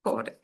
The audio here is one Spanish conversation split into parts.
Pobre.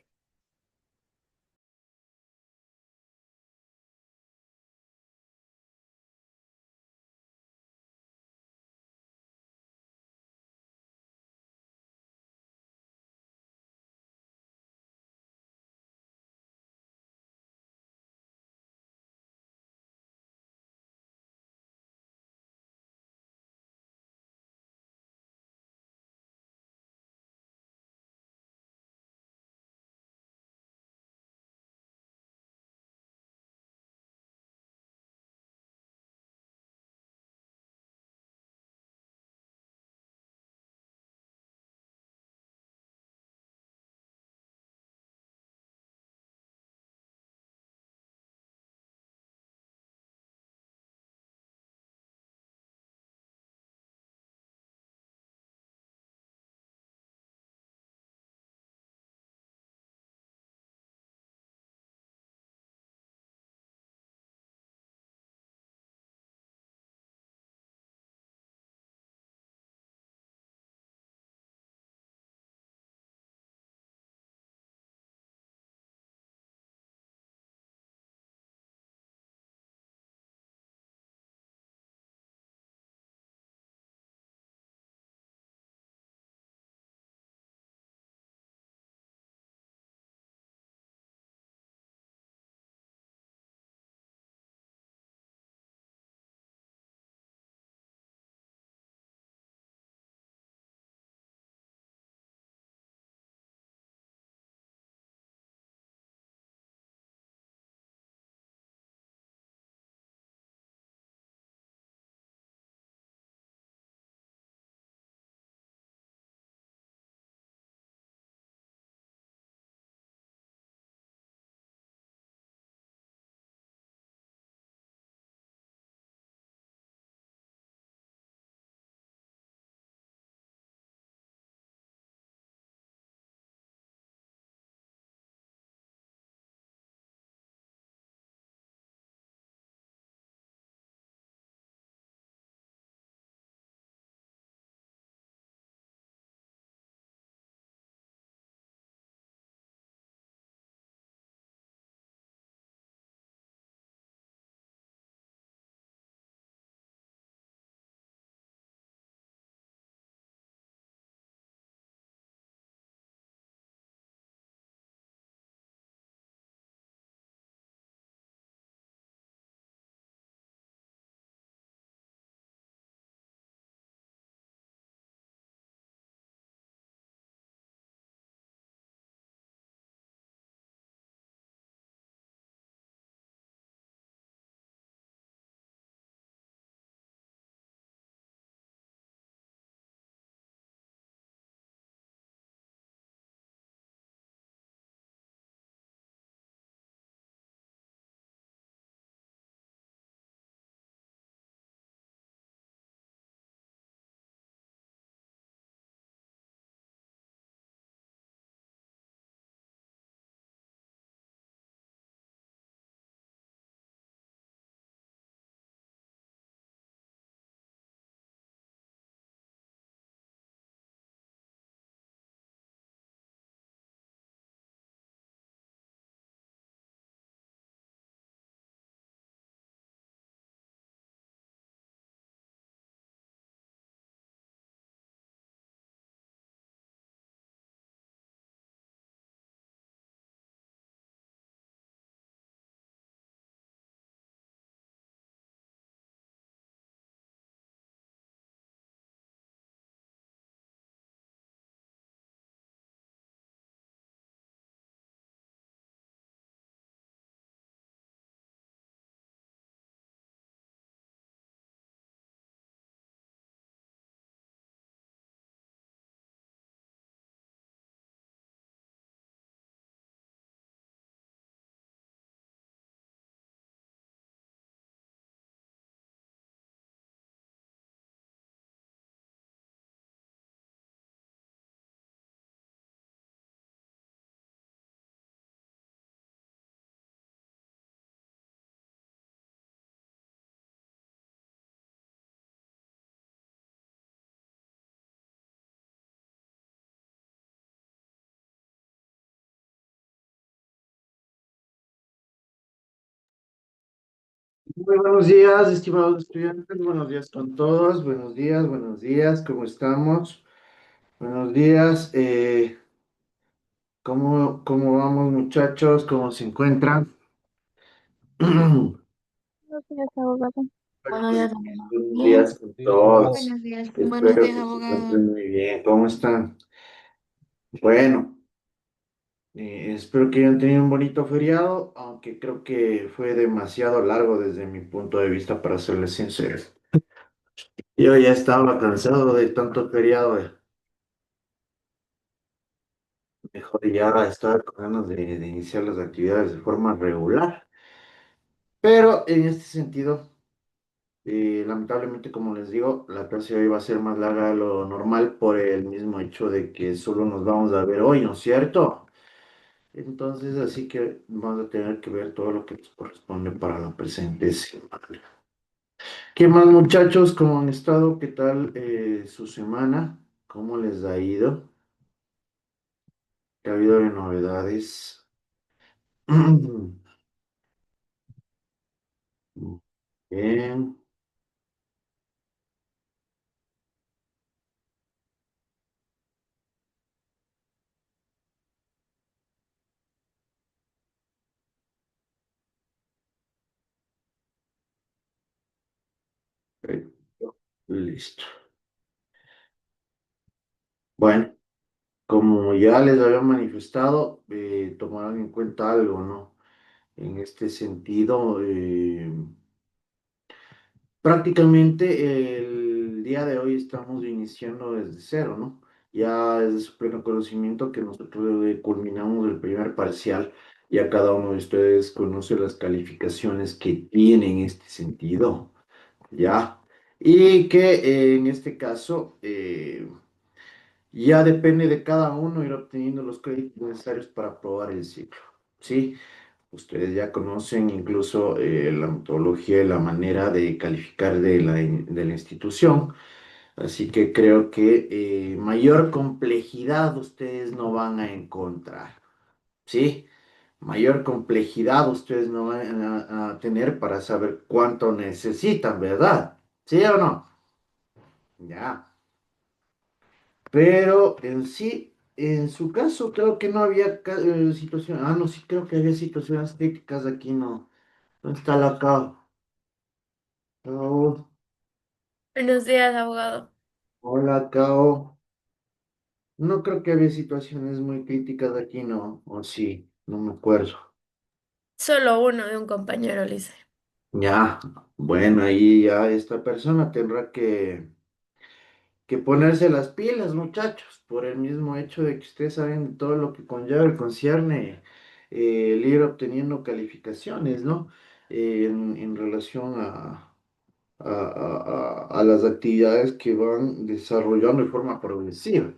Muy buenos días, estimados estudiantes, buenos días con todos, buenos días, ¿cómo estamos? Buenos días, ¿cómo vamos muchachos? ¿Cómo se encuentran? Buenos días, abogado. Buenos días, abogado. Buenos Bien. días con Días, abogado. todos, Buenos días. Buenos espero días, que se abogado. encuentren muy bien, ¿cómo están? Bueno, espero que hayan tenido un bonito feriado, aunque creo que fue demasiado largo desde mi punto de vista, para serles sincero. Yo ya estaba cansado de tanto feriado. Mejor ya estar con ganas de iniciar las actividades de forma regular. Pero en este sentido, lamentablemente, como les digo, la clase de hoy va a ser más larga de lo normal por el mismo hecho de que solo nos vamos a ver hoy, ¿no es cierto? Entonces, así que vamos a tener que ver todo lo que nos corresponde para la presente semana. ¿Qué más, muchachos? ¿Cómo han estado? ¿Qué tal su semana? ¿Cómo les ha ido? ¿Qué ha habido de novedades? Bien. Perfecto. Listo. Bueno, como ya les había manifestado, tomarán en cuenta algo, ¿no? En este sentido, prácticamente el día de hoy estamos iniciando desde cero, ¿no? Ya es de su pleno conocimiento que nosotros culminamos el primer parcial. Ya cada uno de ustedes conoce las calificaciones que tiene en este sentido, ¿ya? Y que en este caso, ya depende de cada uno ir obteniendo los créditos necesarios para aprobar el ciclo. ¿Sí? Ustedes ya conocen incluso la metodología y la manera de calificar de la institución. Así que creo que mayor complejidad ustedes no van a encontrar. ¿Sí? Mayor complejidad ustedes no van a tener para saber cuánto necesitan, ¿verdad? ¿Sí o no? Ya. Pero en sí, en su caso, creo que no había situación. Ah, no, sí, creo que había situaciones críticas aquí, no. ¿Dónde está la Cao? Cao. Buenos días, abogado. Hola, Cao. No creo que había situaciones muy críticas aquí, no. O sí, no me acuerdo. Solo uno de un compañero, Lice. Ya, bueno, ahí ya esta persona tendrá que ponerse las pilas, muchachos, por el mismo hecho de que ustedes saben todo lo que conlleva y concierne el ir obteniendo calificaciones, ¿no? En relación a las actividades que van desarrollando de forma progresiva.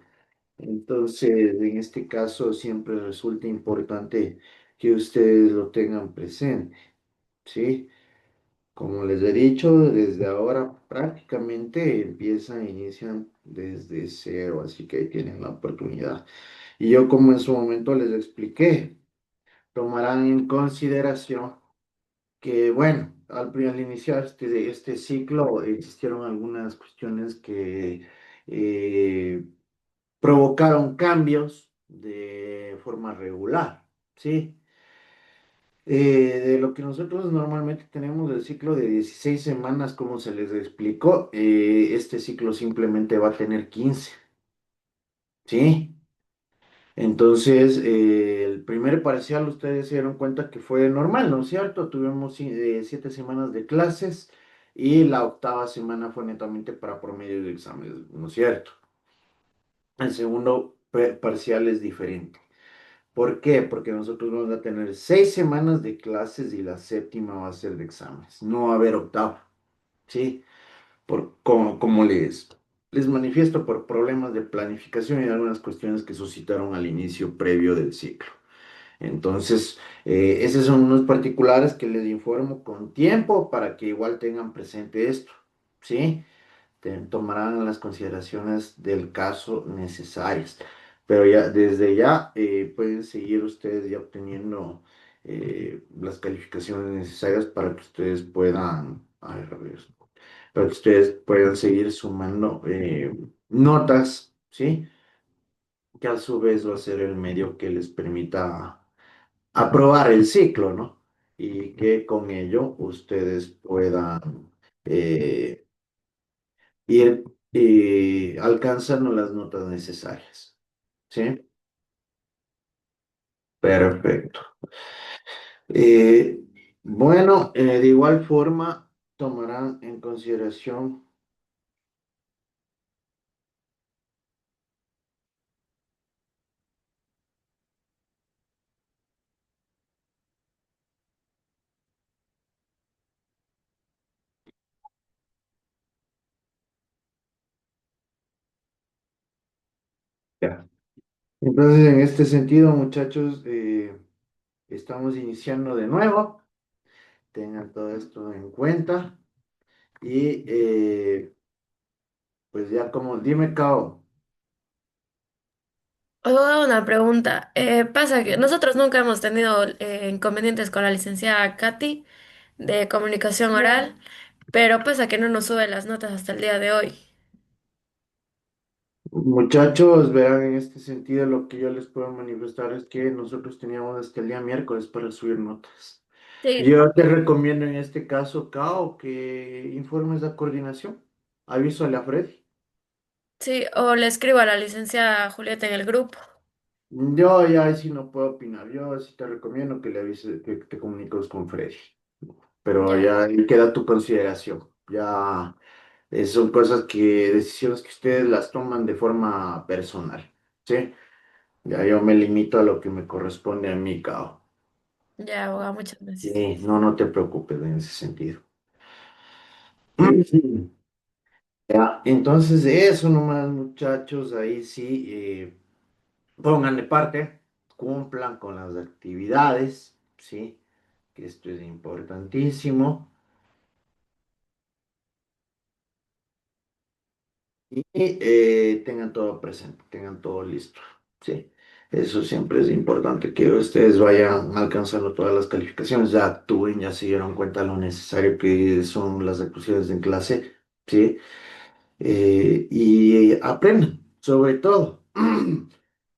Entonces, en este caso, siempre resulta importante que ustedes lo tengan presente, ¿sí? Como les he dicho, desde ahora prácticamente inician desde cero, así que ahí tienen la oportunidad. Y yo, como en su momento les expliqué, tomarán en consideración que, bueno, al iniciar este ciclo existieron algunas cuestiones que eh, provocaron cambios de forma regular, ¿sí? De lo que nosotros normalmente tenemos el ciclo de 16 semanas, como se les explicó, este ciclo simplemente va a tener 15, ¿sí? Entonces, el primer parcial, ustedes se dieron cuenta que fue normal, ¿no es cierto? Tuvimos 7 semanas de clases y la octava semana fue netamente para promedio de exámenes, ¿no es cierto? El segundo parcial es diferente. ¿Por qué? Porque nosotros vamos a tener 6 semanas de clases y la séptima va a ser de exámenes. No va a haber octava, ¿sí? Como les manifiesto por problemas de planificación y algunas cuestiones que suscitaron al inicio previo del ciclo. Entonces, esos son unos particulares que les informo con tiempo para que igual tengan presente esto, ¿sí? Tomarán las consideraciones del caso necesarias. Pero ya, desde ya pueden seguir ustedes ya obteniendo las calificaciones necesarias para que ustedes puedan, a ver, para que ustedes puedan seguir sumando notas, ¿sí? Que a su vez va a ser el medio que les permita aprobar el ciclo, ¿no? Y que con ello ustedes puedan eh, ir alcanzando las notas necesarias, ¿sí? Perfecto. Eh, bueno, de igual forma tomarán en consideración, ya. Entonces, en este sentido, muchachos, estamos iniciando de nuevo. Tengan todo esto en cuenta y pues ya como, dime, Cao. Os voy a dar una pregunta. Pasa que nosotros nunca hemos tenido inconvenientes con la licenciada Katy de comunicación oral, pero pasa que no nos sube las notas hasta el día de hoy. Muchachos, verán, en este sentido lo que yo les puedo manifestar es que nosotros teníamos hasta el día miércoles para subir notas. Sí, Yo te recomiendo en este caso, Cao, que informes a coordinación. Avísale a Freddy. sí, o le escribo a la licenciada Julieta en el grupo. Yo ya ahí sí no puedo opinar. Yo sí te recomiendo que le avises, que te comuniques con Freddy. Pero Ya, ya ahí queda tu consideración. Ya son cosas que, decisiones que ustedes las toman de forma personal. ¿Sí? Ya yo me limito a lo que me corresponde a mí, Cao. ya, abogado, muchas gracias. Sí, no, no te preocupes en ese sentido. Ya, entonces eso nomás, muchachos, ahí sí, pongan de parte, cumplan con las actividades, ¿sí? Que esto es importantísimo. Y tengan todo presente, tengan todo listo, ¿sí? Eso siempre es importante, que ustedes vayan alcanzando todas las calificaciones, ya actúen, ya se dieron cuenta lo necesario que son las actuaciones en clase, ¿sí? Y aprendan, sobre todo,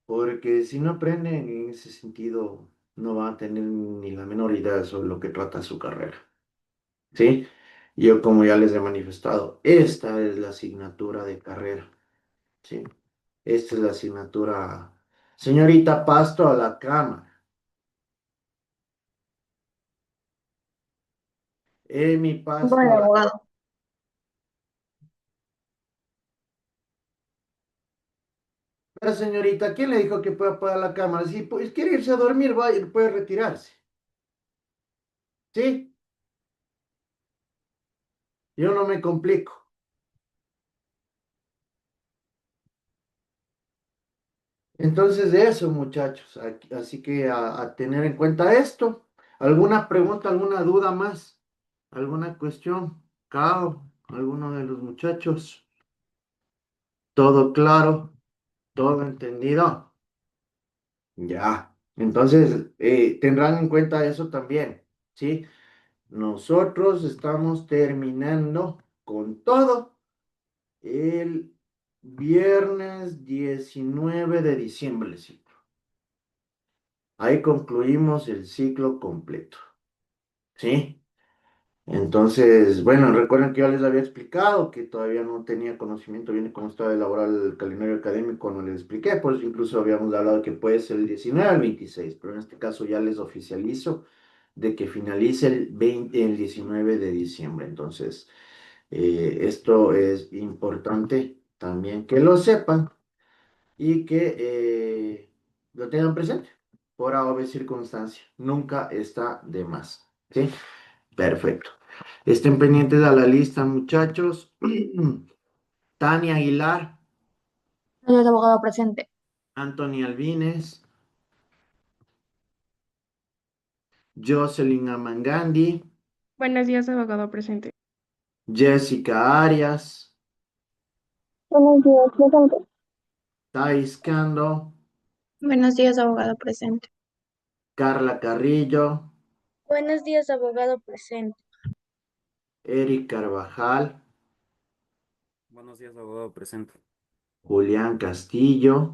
porque si no aprenden en ese sentido, no van a tener ni la menor idea sobre lo que trata su carrera, ¿sí? Yo, como ya les he manifestado, esta es la asignatura de carrera, ¿sí? Esta es la asignatura. Señorita, pasto a la cámara. Mi pasto Bueno, a la... abogado. Pero señorita, ¿quién le dijo que puede apagar la cámara? Si pues, quiere irse a dormir, vaya, puede retirarse. ¿Sí? Yo no me complico. Entonces, de eso, muchachos. Así que a tener en cuenta esto. ¿Alguna pregunta, alguna duda más? ¿Alguna cuestión? Cao, alguno de los muchachos. ¿Todo claro? ¿Todo entendido? Ya. Entonces, tendrán en cuenta eso también, ¿sí? Nosotros estamos terminando con todo el viernes 19 de diciembre, ¿sí? Ahí concluimos el ciclo completo, ¿sí? Entonces, bueno, recuerden que yo les había explicado que todavía no tenía conocimiento bien de cómo estaba elaborado el calendario académico cuando les expliqué, por eso incluso habíamos hablado que puede ser el 19 al 26, pero en este caso ya les oficializo de que finalice el 19 de diciembre. Entonces, esto es importante también que lo sepan y que lo tengan presente por A o B circunstancia. Nunca está de más, ¿sí? Perfecto. Estén pendientes a la lista, muchachos. Tania Aguilar, Señor abogado presente. Anthony Albines, Jocelyn Amangandi, Buenos días, abogado presente. Jessica Arias, Buenos días, presente. Thais Cando, Buenos días, abogado presente. Carla Carrillo, Buenos días, abogado presente. Eric Carvajal, Buenos días, abogado presente. Julián Castillo,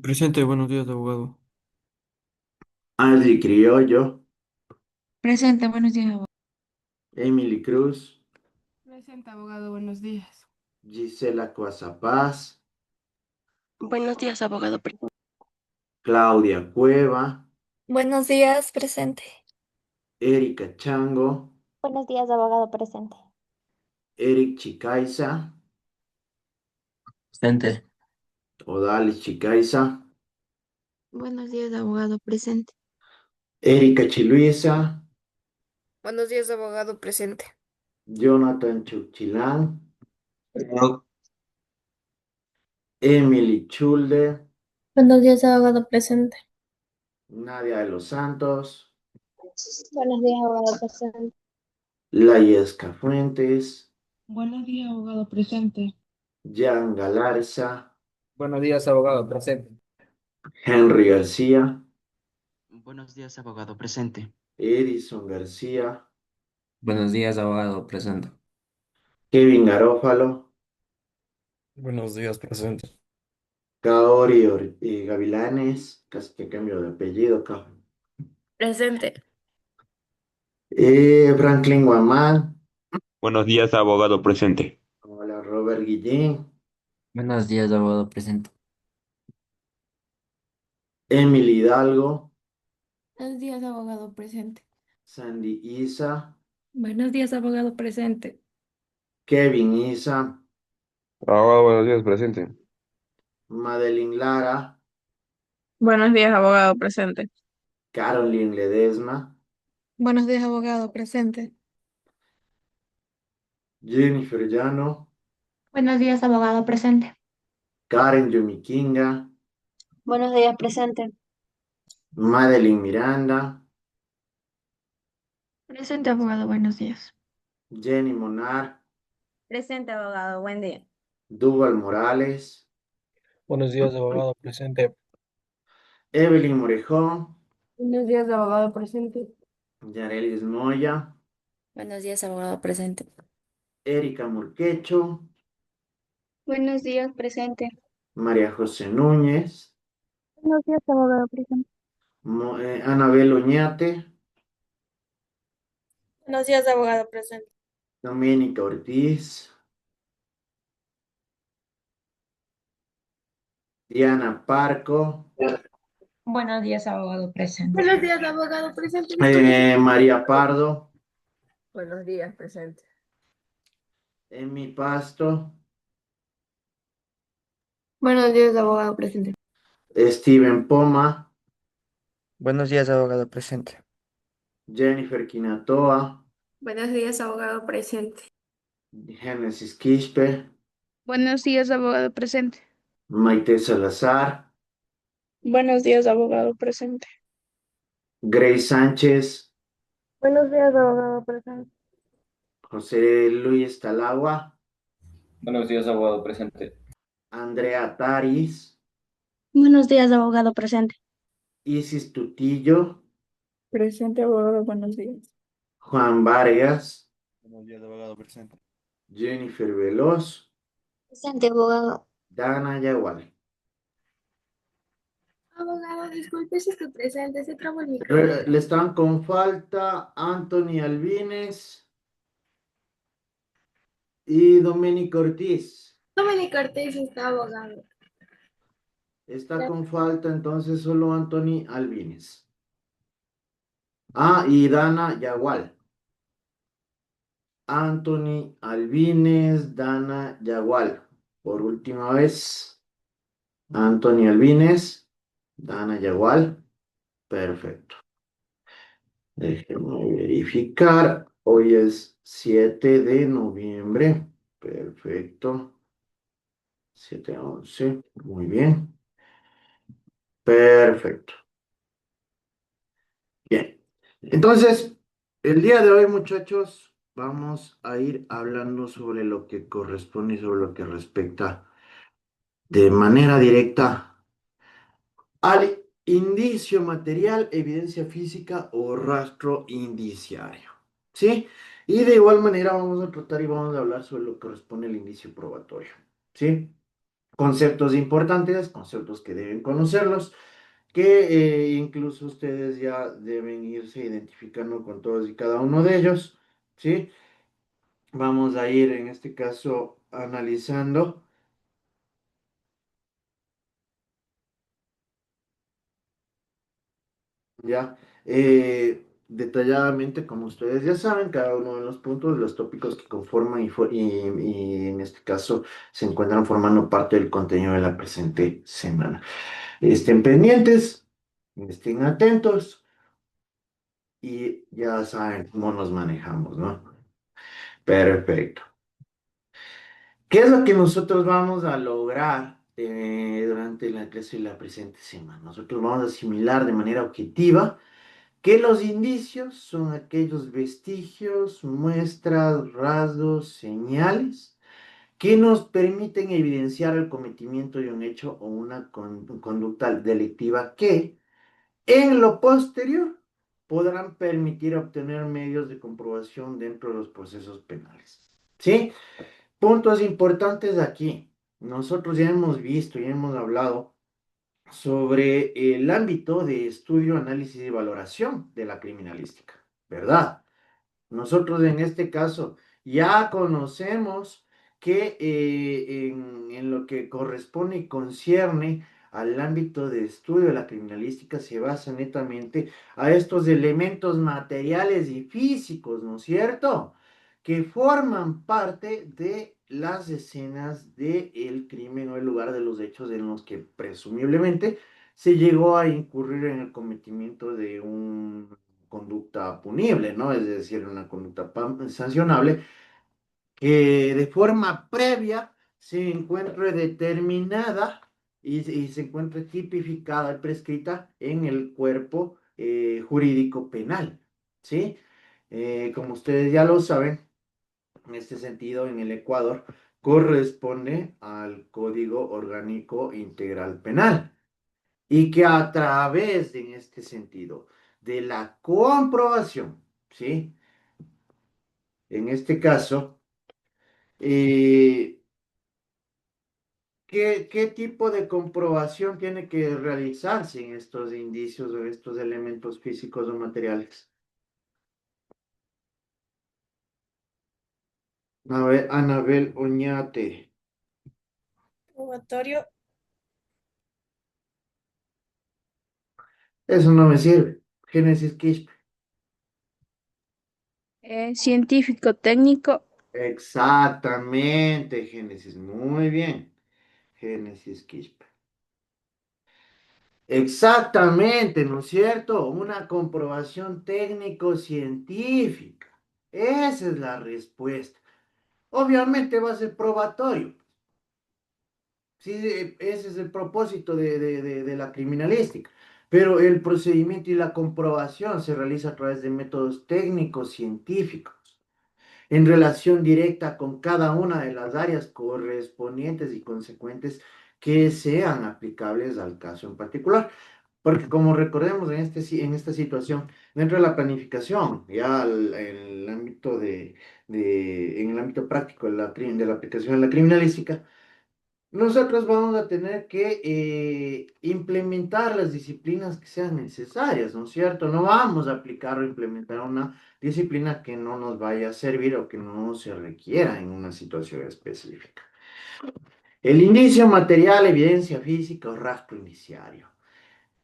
Presente, buenos días, abogado. Adri Criollo, Presente, buenos días, abogado. Emily Cruz, Presente, abogado, buenos días. Gisela Coazapaz, Buenos días, abogado. Claudia Cueva, Buenos días, presente. Erika Chango, Buenos días, abogado presente. Eric Chicaiza, Presente. Odalis Chicaiza, Buenos días, abogado presente. Erika Chiluisa, Buenos días, abogado presente. Jonathan Chuchilán, Presente. Emily Chulde, Buenos días, abogado presente. Nadia de los Santos, Buenos días, abogado presente. Layesca Fuentes, Buenos días, abogado presente. Jan Galarza, Buenos días, abogado presente. Henry García, Buenos días, abogado presente. Edison García, Buenos días, abogado presente. Kevin Garófalo, Buenos días, presente. Kaori Gavilanes, casi que cambio de apellido, cabrón. Presente. Franklin Guamán, Buenos días, abogado presente. hola Robert Guillén, Buenos días, abogado presente. Emily Hidalgo, Buenos días, abogado presente. Sandy Isa, Buenos días, abogado presente. Kevin Isa, Abogado, buenos días, presente. Madeline Lara, Buenos días, abogado presente. Caroline Ledesma, Buenos días, abogado presente. Jennifer Llano, Buenos días, abogado presente. Karen Yumikinga, Buenos días, presente. Madeline Miranda, Presente, abogado, buenos días. Jenny Monar, Presente, abogado, buen día. Duval Morales, Buenos días, abogado presente. Evelyn Morejón, Buenos días, abogado presente. Yarelis Moya, Buenos días, abogado presente. Erika Murquecho, Buenos días, presente. María José Núñez, Buenos días, abogado presente. Anabel Oñate, Buenos días, abogado presente. Doménica Ortiz, Diana Parco, Buenos días, abogado presente. Buenos días, abogado presente. María Pardo, Buenos días, presente. Emi Pasto, Buenos días, abogado presente. Steven Poma, Buenos días, abogado presente. Jennifer Quinatoa, Buenos días, abogado presente. Génesis Quispe, Buenos días, abogado presente. Maite Salazar, Buenos días, abogado presente. Grace Sánchez, Buenos días, abogado presente. José Luis Talagua, Buenos días, abogado presente. Andrea Taris, Buenos días, abogado presente. Isis Tutillo, Presente, abogado, buenos días. Juan Vargas, Buenos días, abogado presente. Jennifer Veloz, Presente, abogado. Dana Yagual. Abogado, disculpe si estoy presente, se trabó el micrófono. Le están con falta Anthony Albines y Domenico Ortiz. Dominic Ortiz está abogado. Está con falta entonces solo Anthony Albines. Ah, y Dana Yagual. Anthony Albines, Dana Yagual. Por última vez, Anthony Albines, Dana Yagual. Perfecto. Déjenme verificar. Hoy es 7 de noviembre. Perfecto. 7 a 11. Muy bien. Perfecto. Bien. Entonces, el día de hoy, muchachos, vamos a ir hablando sobre lo que corresponde y sobre lo que respecta de manera directa al indicio material, evidencia física o rastro indiciario. ¿Sí? Y de igual manera vamos a tratar y vamos a hablar sobre lo que corresponde al indicio probatorio. ¿Sí? Conceptos importantes, conceptos que deben conocerlos, que incluso ustedes ya deben irse identificando con todos y cada uno de ellos. ¿Sí? Vamos a ir en este caso analizando. Ya, detalladamente, como ustedes ya saben, cada uno de los puntos, los tópicos que conforman y en este caso se encuentran formando parte del contenido de la presente semana. Estén pendientes, estén atentos y ya saben cómo nos manejamos, ¿no? Perfecto. ¿Qué es lo que nosotros vamos a lograr durante la clase de la presente semana? Nosotros vamos a asimilar de manera objetiva que los indicios son aquellos vestigios, muestras, rasgos, señales que nos permiten evidenciar el cometimiento de un hecho o una conducta delictiva que en lo posterior podrán permitir obtener medios de comprobación dentro de los procesos penales. ¿Sí? Puntos importantes aquí. Nosotros ya hemos visto y hemos hablado sobre el ámbito de estudio, análisis y valoración de la criminalística, ¿verdad? Nosotros en este caso ya conocemos que en lo que corresponde y concierne al ámbito de estudio de la criminalística se basa netamente a estos elementos materiales y físicos, ¿no es cierto? Que forman parte de las escenas del crimen o el lugar de los hechos en los que presumiblemente se llegó a incurrir en el cometimiento de un conducta punible, ¿no? Es decir, una conducta sancionable que de forma previa se encuentre determinada y se encuentre tipificada y prescrita en el cuerpo jurídico penal, ¿sí? Como ustedes ya lo saben, en este sentido, en el Ecuador, corresponde al Código Orgánico Integral Penal y que a través de, en este sentido, de la comprobación, ¿sí? En este caso, eh, ¿qué tipo de comprobación tiene que realizarse en estos indicios o estos elementos físicos o materiales? A ver, Anabel Oñate. Probatorio. Eso no me sirve. Génesis Quispe. Científico técnico. Exactamente, Génesis. Muy bien. Génesis Quispe. Exactamente, ¿no es cierto? Una comprobación técnico-científica. Esa es la respuesta. Obviamente va a ser probatorio. Sí, ese es el propósito de la criminalística. Pero el procedimiento y la comprobación se realiza a través de métodos técnicos científicos, en relación directa con cada una de las áreas correspondientes y consecuentes que sean aplicables al caso en particular. Porque como recordemos en esta situación, dentro de la planificación, ya el ámbito en el ámbito práctico de la aplicación de la criminalística, nosotros vamos a tener que implementar las disciplinas que sean necesarias, ¿no es cierto? No vamos a aplicar o implementar una disciplina que no nos vaya a servir o que no se requiera en una situación específica. El indicio material, evidencia física o rastro indiciario.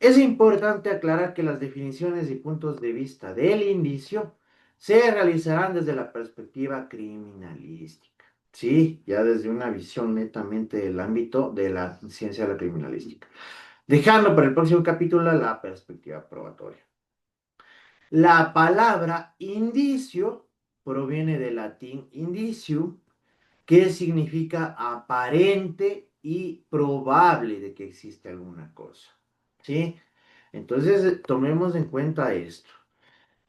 Es importante aclarar que las definiciones y puntos de vista del indicio se realizarán desde la perspectiva criminalística. Sí, ya desde una visión netamente del ámbito de la ciencia de la criminalística. Dejando para el próximo capítulo la perspectiva probatoria. La palabra indicio proviene del latín indicium, que significa aparente y probable de que existe alguna cosa. ¿Sí? Entonces, tomemos en cuenta esto.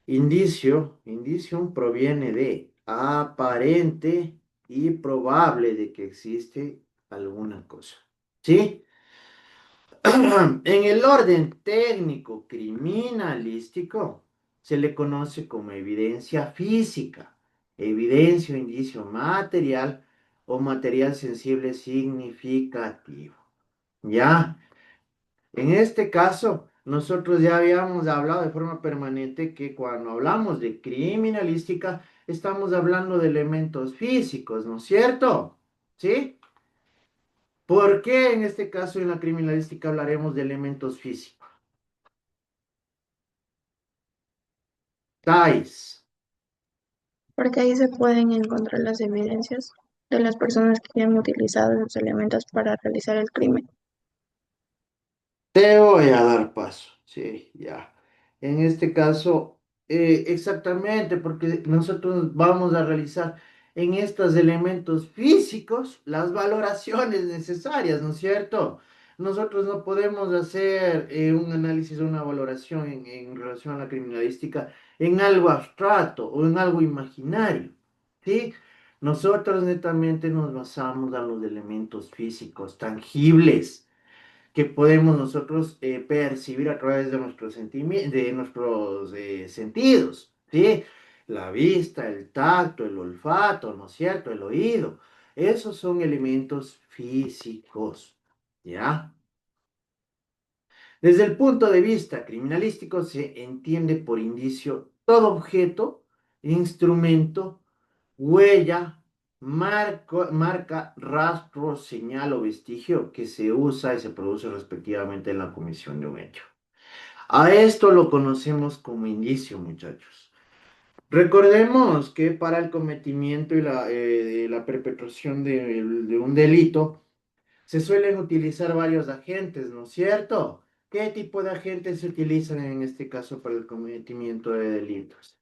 Indicium proviene de aparente y probable de que existe alguna cosa. ¿Sí? En el orden técnico criminalístico se le conoce como evidencia física, evidencia o indicio material o material sensible significativo. ¿Ya? En este caso, nosotros ya habíamos hablado de forma permanente que cuando hablamos de criminalística, estamos hablando de elementos físicos, ¿no es cierto? ¿Sí? ¿Por qué en este caso en la criminalística hablaremos de elementos físicos? Tais. Porque ahí se pueden encontrar las evidencias de las personas que han utilizado esos elementos para realizar el crimen. Te voy a dar paso, sí, ya. En este caso, exactamente, porque nosotros vamos a realizar en estos elementos físicos las valoraciones necesarias, ¿no es cierto? Nosotros no podemos hacer un análisis o una valoración en relación a la criminalística en algo abstracto o en algo imaginario, ¿sí? Nosotros netamente nos basamos a los elementos físicos tangibles que podemos nosotros percibir a través de nuestros de nuestros sentidos, ¿sí? La vista, el tacto, el olfato, ¿no es cierto? El oído. Esos son elementos físicos, ¿ya? Desde el punto de vista criminalístico se entiende por indicio todo objeto, instrumento, huella, marca, rastro, señal o vestigio que se usa y se produce respectivamente en la comisión de un hecho. A esto lo conocemos como indicio, muchachos. Recordemos que para el cometimiento y la perpetración de un delito, se suelen utilizar varios agentes, ¿no es cierto? ¿Qué tipo de agentes se utilizan en este caso para el cometimiento de delitos?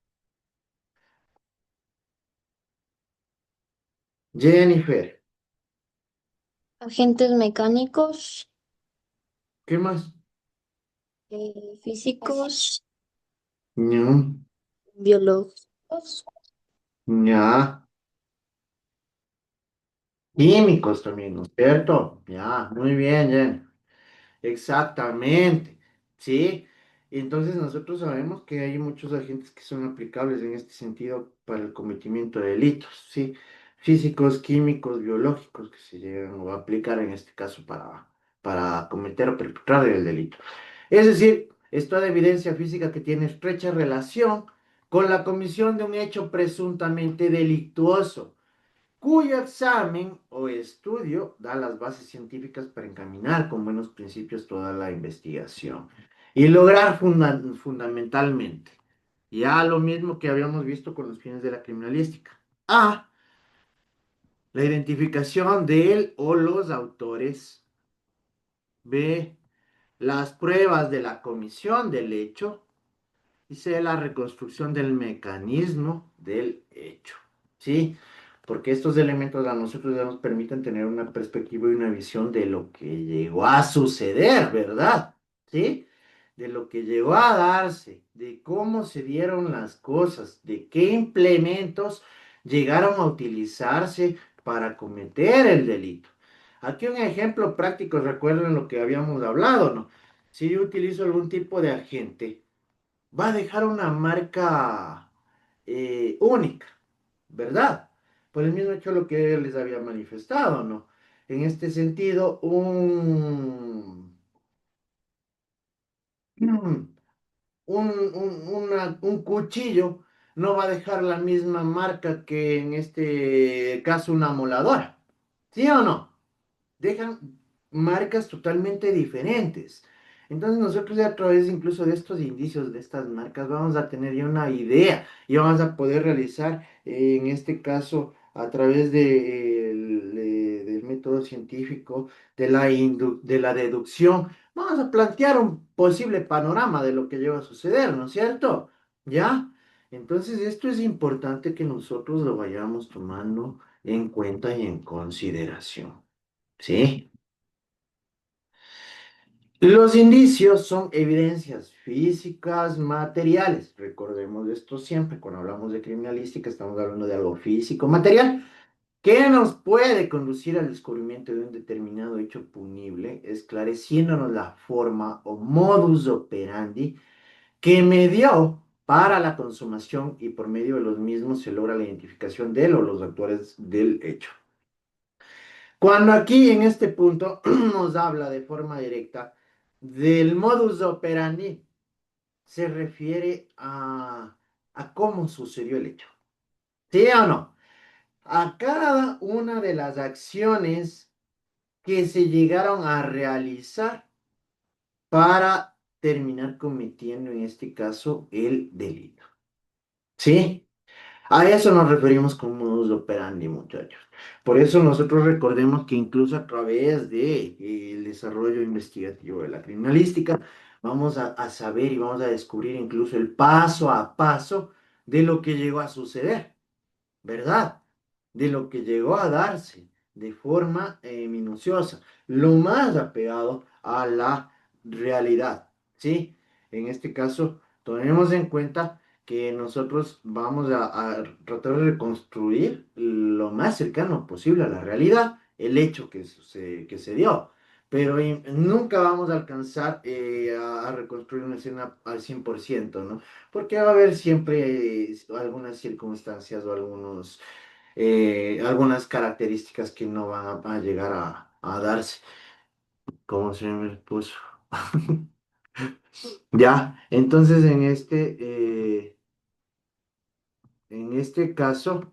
Jennifer, Agentes mecánicos, ¿qué más? físicos, No, biológicos, ya. Químicos también, ¿no es cierto? Ya, muy bien, Jen. Exactamente, ¿sí? Entonces nosotros sabemos que hay muchos agentes que son aplicables en este sentido para el cometimiento de delitos, ¿sí? Físicos, químicos, biológicos que se llegan o a aplicar en este caso para cometer o perpetrar el delito. Es decir, es toda evidencia física que tiene estrecha relación con la comisión de un hecho presuntamente delictuoso cuyo examen o estudio da las bases científicas para encaminar con buenos principios toda la investigación y lograr fundamentalmente, ya lo mismo que habíamos visto con los fines de la criminalística. A, la identificación de él o los autores. B, las pruebas de la comisión del hecho. Dice la reconstrucción del mecanismo del hecho, ¿sí? Porque estos elementos a nosotros ya nos permiten tener una perspectiva y una visión de lo que llegó a suceder, ¿verdad? ¿Sí? De lo que llegó a darse, de cómo se dieron las cosas, de qué implementos llegaron a utilizarse para cometer el delito. Aquí un ejemplo práctico, recuerden lo que habíamos hablado, ¿no? Si yo utilizo algún tipo de agente, va a dejar una marca única, ¿verdad? Por el mismo hecho lo que les había manifestado, ¿no? En este sentido, un cuchillo no va a dejar la misma marca que en este caso una moladora, ¿sí o no? Dejan marcas totalmente diferentes. Entonces nosotros ya a través incluso de estos indicios de estas marcas vamos a tener ya una idea y vamos a poder realizar en este caso a través del método científico de la deducción, vamos a plantear un posible panorama de lo que lleva a suceder, ¿no es cierto? ¿Ya? Entonces esto es importante que nosotros lo vayamos tomando en cuenta y en consideración. ¿Sí? Los indicios son evidencias físicas, materiales. Recordemos esto siempre, cuando hablamos de criminalística, estamos hablando de algo físico, material. que nos puede conducir al descubrimiento de un determinado hecho punible, esclareciéndonos la forma o modus operandi que medió para la consumación y por medio de los mismos se logra la identificación de él o los autores del hecho. Cuando aquí en este punto nos habla de forma directa del modus operandi, se refiere a cómo sucedió el hecho. ¿Sí o no? A cada una de las acciones que se llegaron a realizar para terminar cometiendo en este caso el delito. ¿Sí? A eso nos referimos con modus operandi, muchachos. Por eso nosotros recordemos que incluso a través de el desarrollo investigativo de la criminalística, vamos a saber y vamos a descubrir incluso el paso a paso de lo que llegó a suceder. ¿Verdad? De lo que llegó a darse de forma minuciosa, lo más apegado a la realidad, ¿sí? En este caso, tenemos en cuenta que nosotros vamos a tratar de reconstruir lo más cercano posible a la realidad, el hecho que se dio. Pero nunca vamos a alcanzar a reconstruir una escena al 100%, ¿no? Porque va a haber siempre algunas circunstancias o algunas características que no van a llegar a darse. ¿Cómo se me puso? Ya, entonces en este caso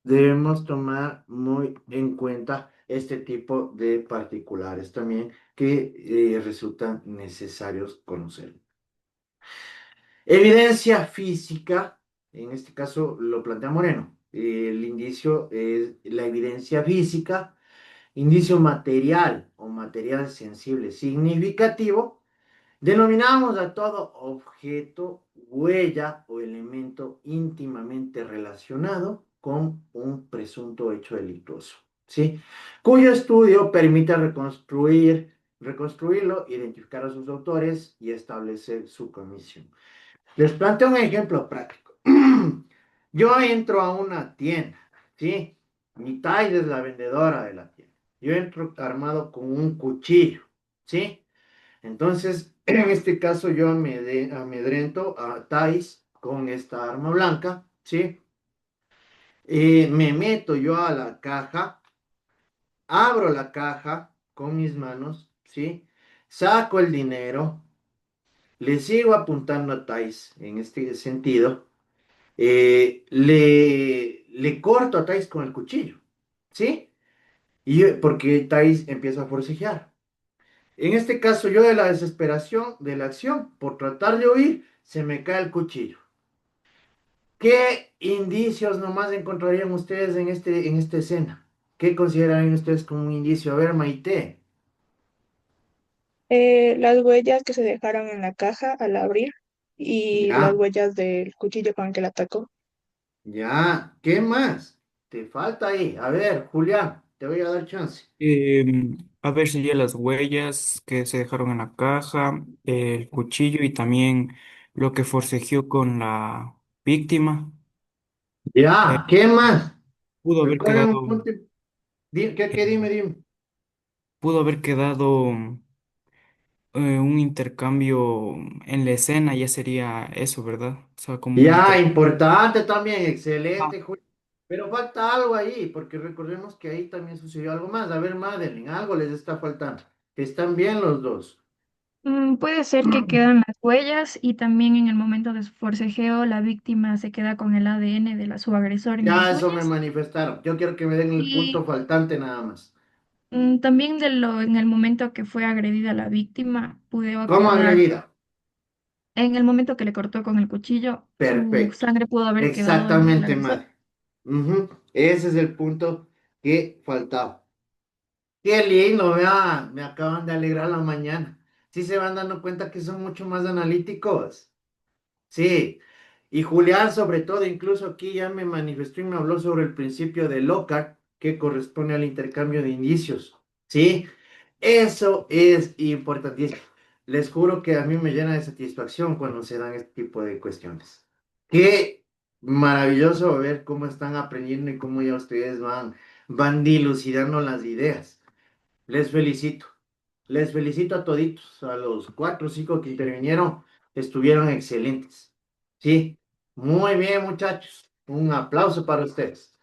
debemos tomar muy en cuenta este tipo de particulares también que resultan necesarios conocer. Evidencia física, en este caso lo plantea Moreno. El indicio es la evidencia física, indicio material o material sensible significativo. Denominamos a todo objeto, huella o elemento íntimamente relacionado con un presunto hecho delictuoso, ¿sí? Cuyo estudio permite reconstruirlo, identificar a sus autores y establecer su comisión. Les planteo un ejemplo práctico. Yo entro a una tienda, ¿sí? Mi Thais es la vendedora de la tienda. Yo entro armado con un cuchillo, ¿sí? Entonces, en este caso yo amedrento a Thais con esta arma blanca, ¿sí? Me meto yo a la caja, abro la caja con mis manos, ¿sí? Saco el dinero, le sigo apuntando a Thais en este sentido. Le corto a Thais con el cuchillo, ¿sí? Porque Thais empieza a forcejear. En este caso, yo de la desesperación de la acción, por tratar de huir, se me cae el cuchillo. ¿Qué indicios nomás encontrarían ustedes en esta escena? ¿Qué considerarían ustedes como un indicio? A ver, Maite. Las huellas que se dejaron en la caja al abrir y las Ya, huellas del cuchillo con el que la atacó. ya. ¿Qué más? Te falta ahí. A ver, Julián, te voy a dar chance. A ver, si ya las huellas que se dejaron en la caja, el cuchillo y también lo que forcejeó con la víctima. Eh, Ya, ¿qué más? pudo haber Recuerden un quedado, punto. eh, Dime, dime. pudo haber quedado un intercambio en la escena, ya sería eso, ¿verdad? O sea, como un Ya, intercambio. importante también, excelente, Julio. Pero falta algo ahí, porque recordemos que ahí también sucedió algo más. A ver, Madeline, algo les está faltando. Están bien los dos. Puede ser que quedan las huellas y también en el momento de su forcejeo la víctima se queda con el ADN de su agresor en Ya las eso me uñas. manifestaron. Yo quiero que me den el punto Y faltante nada más. también en el momento que fue agredida la víctima, pudo ¿Cómo quedar, agredida? en el momento que le cortó con el cuchillo, su Perfecto. sangre pudo haber quedado en el Exactamente, agresor. Madeline. Ujú. Ese es el punto que faltaba. Qué lindo, vea, me acaban de alegrar la mañana. Sí se van dando cuenta que son mucho más analíticos. Sí, y Julián sobre todo, incluso aquí ya me manifestó y me habló sobre el principio de Locke, que corresponde al intercambio de indicios. Sí, eso es importantísimo. Les juro que a mí me llena de satisfacción cuando se dan este tipo de cuestiones. ¿Qué? Maravilloso ver cómo están aprendiendo y cómo ya ustedes van dilucidando las ideas. Les felicito. Les felicito a toditos, a los cuatro o cinco que intervinieron, estuvieron excelentes. Sí, muy bien, muchachos. Un aplauso para ustedes.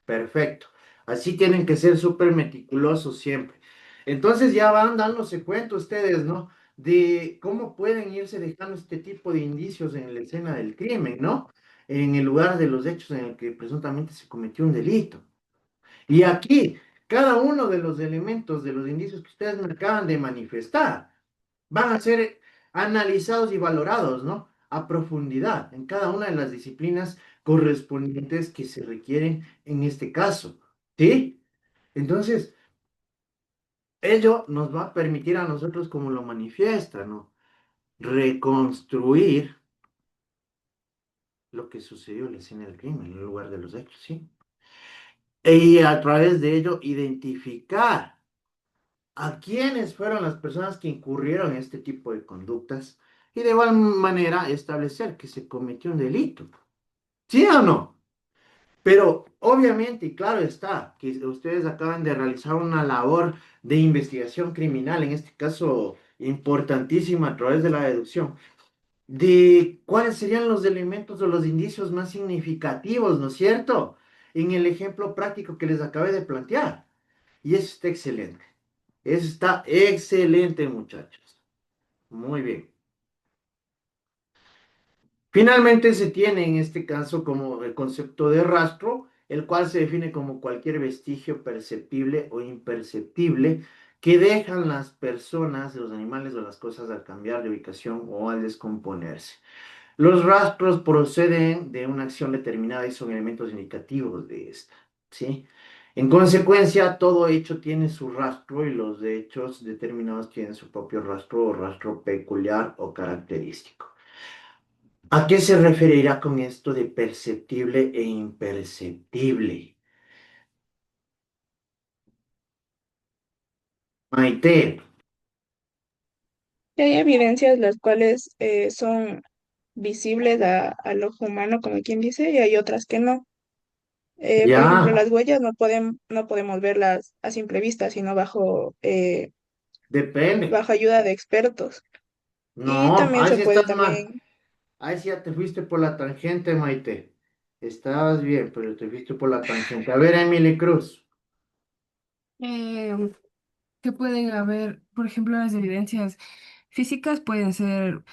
Perfecto. Así tienen que ser súper meticulosos siempre. Entonces ya van dándose cuenta ustedes, ¿no? De cómo pueden irse dejando este tipo de indicios en la escena del crimen, ¿no? En el lugar de los hechos en el que presuntamente se cometió un delito. Y aquí, cada uno de los elementos, de los indicios que ustedes me acaban de manifestar, van a ser analizados y valorados, ¿no? A profundidad en cada una de las disciplinas correspondientes que se requieren en este caso, ¿sí? Entonces, ello nos va a permitir a nosotros, como lo manifiesta, ¿no? Reconstruir lo que sucedió en la escena del crimen, en el lugar de los hechos, ¿sí? Y a través de ello, identificar a quiénes fueron las personas que incurrieron en este tipo de conductas y de igual manera establecer que se cometió un delito. ¿Sí o no? Pero obviamente, y claro está, que ustedes acaban de realizar una labor de investigación criminal, en este caso importantísima a través de la deducción, de cuáles serían los elementos o los indicios más significativos, ¿no es cierto? En el ejemplo práctico que les acabé de plantear. Y eso está excelente. Eso está excelente, muchachos. Muy bien. Finalmente se tiene en este caso como el concepto de rastro, el cual se define como cualquier vestigio perceptible o imperceptible que dejan las personas, los animales o las cosas al cambiar de ubicación o al descomponerse. Los rastros proceden de una acción determinada y son elementos indicativos de esta, ¿sí? En consecuencia, todo hecho tiene su rastro y los hechos determinados tienen su propio rastro o rastro peculiar o característico. ¿A qué se referirá con esto de perceptible e imperceptible? Maite, Y hay evidencias las cuales son visibles al ojo humano, como quien dice, y hay otras que no. Por ejemplo, ya, las huellas no podemos verlas a simple vista, sino depende. bajo ayuda de expertos. Y No, también ahí se sí puede estás mal. también, Ahí sí ya te fuiste por la tangente, Maite. Estabas bien, pero te fuiste por la tangente. A ver, Emily Cruz. Eh, que pueden haber, por ejemplo, las evidencias físicas pueden ser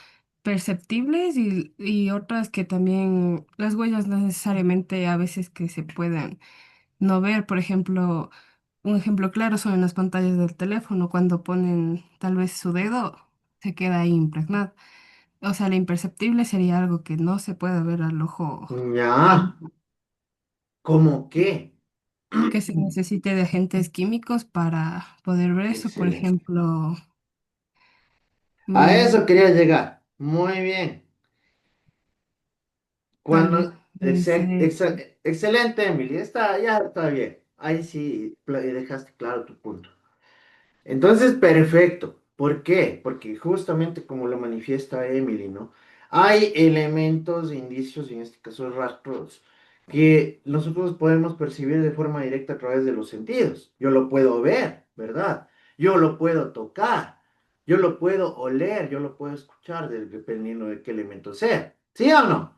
perceptibles y otras que también las huellas no necesariamente a veces que se puedan no ver. Por ejemplo, un ejemplo claro son en las pantallas del teléfono, cuando ponen tal vez su dedo, se queda ahí impregnado. O sea, lo imperceptible sería algo que no se puede ver al ojo Ya, humano, ¿cómo qué? que se necesite de agentes químicos para poder ver eso. Por Excelente. ejemplo, A mm, eso quería llegar. Muy bien. tal vez Cuando, puede ser. excelente, Emily. Ya está bien. Ahí sí dejaste claro tu punto. Entonces, perfecto. ¿Por qué? Porque justamente como lo manifiesta Emily, ¿no? Hay elementos, indicios, en este caso rastros, que nosotros podemos percibir de forma directa a través de los sentidos. Yo lo puedo ver, ¿verdad? Yo lo puedo tocar, yo lo puedo oler, yo lo puedo escuchar, dependiendo de qué elemento sea. ¿Sí o no?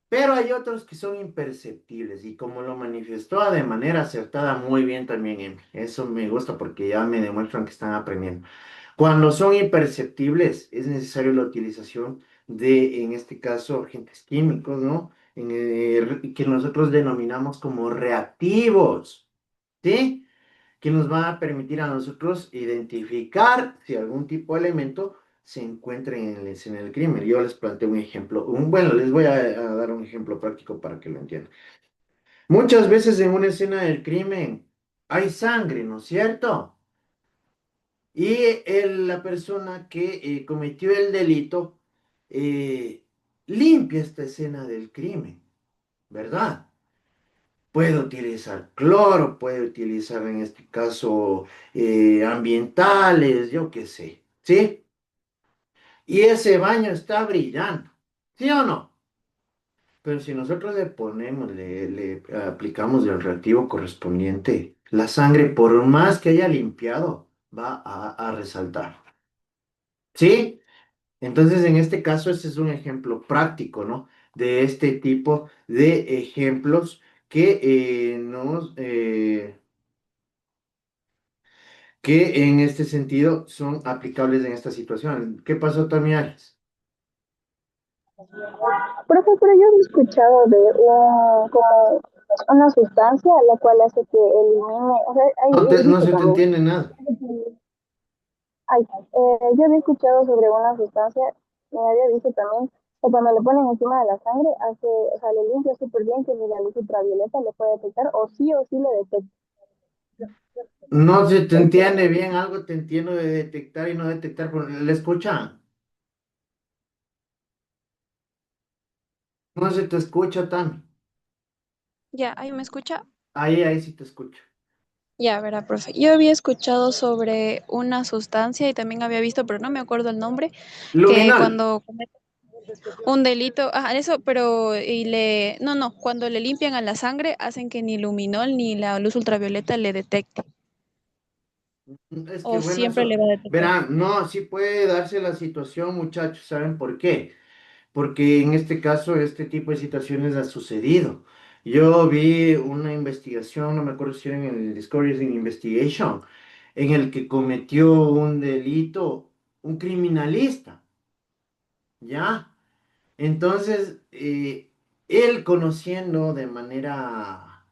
Pero hay otros que son imperceptibles y como lo manifestó de manera acertada muy bien también Emily. Eso me gusta porque ya me demuestran que están aprendiendo. Cuando son imperceptibles es necesaria la utilización de, en este caso, agentes químicos, ¿no? Que nosotros denominamos como reactivos, ¿sí? Que nos van a permitir a nosotros identificar si algún tipo de elemento se encuentra en la escena del crimen. Yo les planteo un ejemplo, bueno, les voy a dar un ejemplo práctico para que lo entiendan. Muchas veces en una escena del crimen hay sangre, ¿no es cierto? Y la persona que cometió el delito limpia esta escena del crimen, ¿verdad? Puede utilizar cloro, puede utilizar en este caso ambientales, yo qué sé, ¿sí? Y ese baño está brillando, ¿sí o no? Pero si nosotros le ponemos, le aplicamos el reactivo correspondiente, la sangre, por más que haya limpiado, va a resaltar. ¿Sí? Entonces, en este caso, este es un ejemplo práctico, ¿no? De este tipo de ejemplos que en este sentido son aplicables en esta situación. ¿Qué pasó, Tamiares? Profe, pero yo he escuchado de como una sustancia la cual hace que elimine, o sea, No dice se te también. entiende nada. Ay, yo había escuchado sobre una sustancia, mi novia dice también, que cuando le ponen encima de la sangre, hace, o sea, le limpia súper bien, que ni la luz ultravioleta le puede detectar, o sí le detecta. No se te entiende bien, algo te entiendo de detectar y no detectar. ¿Le escuchan? No se te escucha, Tami. Ya, ahí me escucha. Ahí sí te escucho. Ya, verá, profe. Yo había escuchado sobre una sustancia y también había visto, pero no me acuerdo el nombre, que Luminol. cuando cometen un delito, eso, pero no, no, cuando le limpian a la sangre hacen que ni luminol ni la luz ultravioleta le detecte, Es que o bueno, siempre eso, le va a detectar. verán, no, sí puede darse la situación, muchachos, ¿saben por qué? Porque en este caso, este tipo de situaciones ha sucedido. Yo vi una investigación, no me acuerdo si era en el Discovery Investigation, en el que cometió un delito un criminalista, ¿ya? Entonces, él conociendo de manera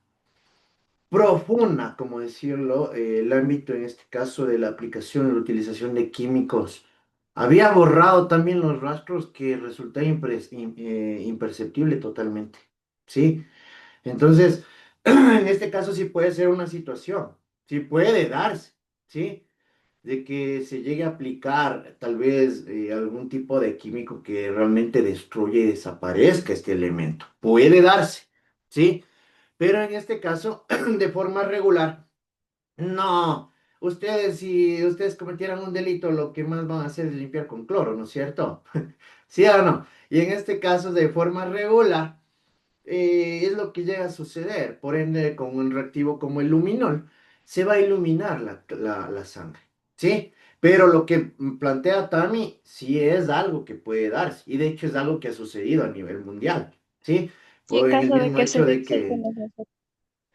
profunda, como decirlo, el ámbito en este caso de la aplicación y la utilización de químicos, había borrado también los rastros que resultaba imperceptible totalmente, ¿sí? Entonces, en este caso sí puede ser una situación, sí puede darse, ¿sí? De que se llegue a aplicar tal vez algún tipo de químico que realmente destruye y desaparezca este elemento. Puede darse, ¿sí? Pero en este caso, de forma regular, no. Si ustedes cometieran un delito, lo que más van a hacer es limpiar con cloro, ¿no es cierto? ¿Sí o no? Y en este caso, de forma regular, es lo que llega a suceder. Por ende, con un reactivo como el luminol, se va a iluminar la sangre, ¿sí? Pero lo que plantea Tami, sí es algo que puede darse, y de hecho es algo que ha sucedido a nivel mundial, ¿sí? Si en En el caso de mismo que se hecho dé, de que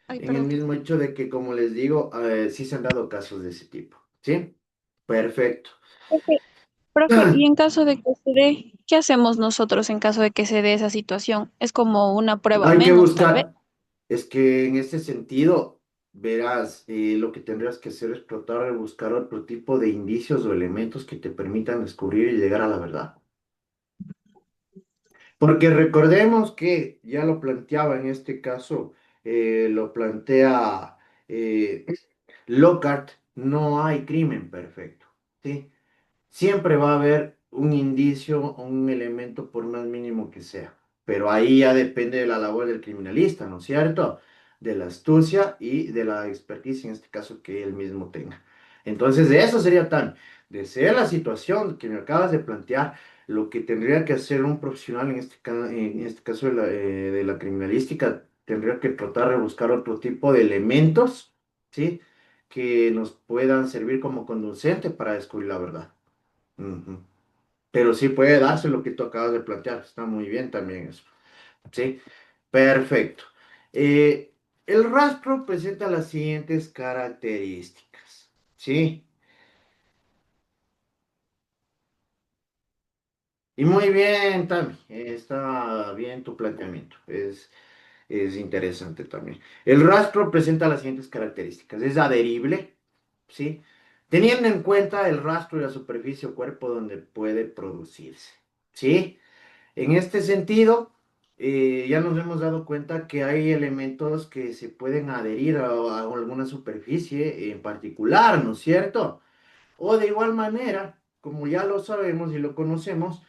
ay, en el perdón. mismo hecho de que, como les digo, sí se han dado casos de ese tipo. ¿Sí? Perfecto. Profe, profe, y en caso de que se dé, ¿qué hacemos nosotros en caso de que se dé esa situación? Es como una prueba Hay que menos, tal vez. buscar, es que en este sentido, verás, lo que tendrías que hacer es tratar de buscar otro tipo de indicios o elementos que te permitan descubrir y llegar a la verdad. Porque recordemos que ya lo planteaba en este caso, lo plantea eh, Lockhart, no hay crimen perfecto. ¿Sí? Siempre va a haber un indicio o un elemento por más mínimo que sea. Pero ahí ya depende de la labor del criminalista, ¿no es cierto? De la astucia y de la experticia, en este caso, que él mismo tenga. Entonces, de eso sería tan, de ser la situación que me acabas de plantear, lo que tendría que hacer un profesional en este caso de la criminalística, tendría que tratar de buscar otro tipo de elementos, ¿sí? Que nos puedan servir como conducente para descubrir la verdad. Ujú. Pero sí puede darse lo que tú acabas de plantear. Está muy bien también eso. Sí, perfecto. Eh, el rastro presenta las siguientes características. Sí, y muy bien, Tami. Está bien tu planteamiento. Es interesante también. El rastro presenta las siguientes características. Es adherible, ¿sí? Teniendo en cuenta el rastro y la superficie o cuerpo donde puede producirse. ¿Sí? En este sentido, ya nos hemos dado cuenta que hay elementos que se pueden adherir a alguna superficie en particular, ¿no es cierto? O de igual manera, como ya lo sabemos y lo conocemos,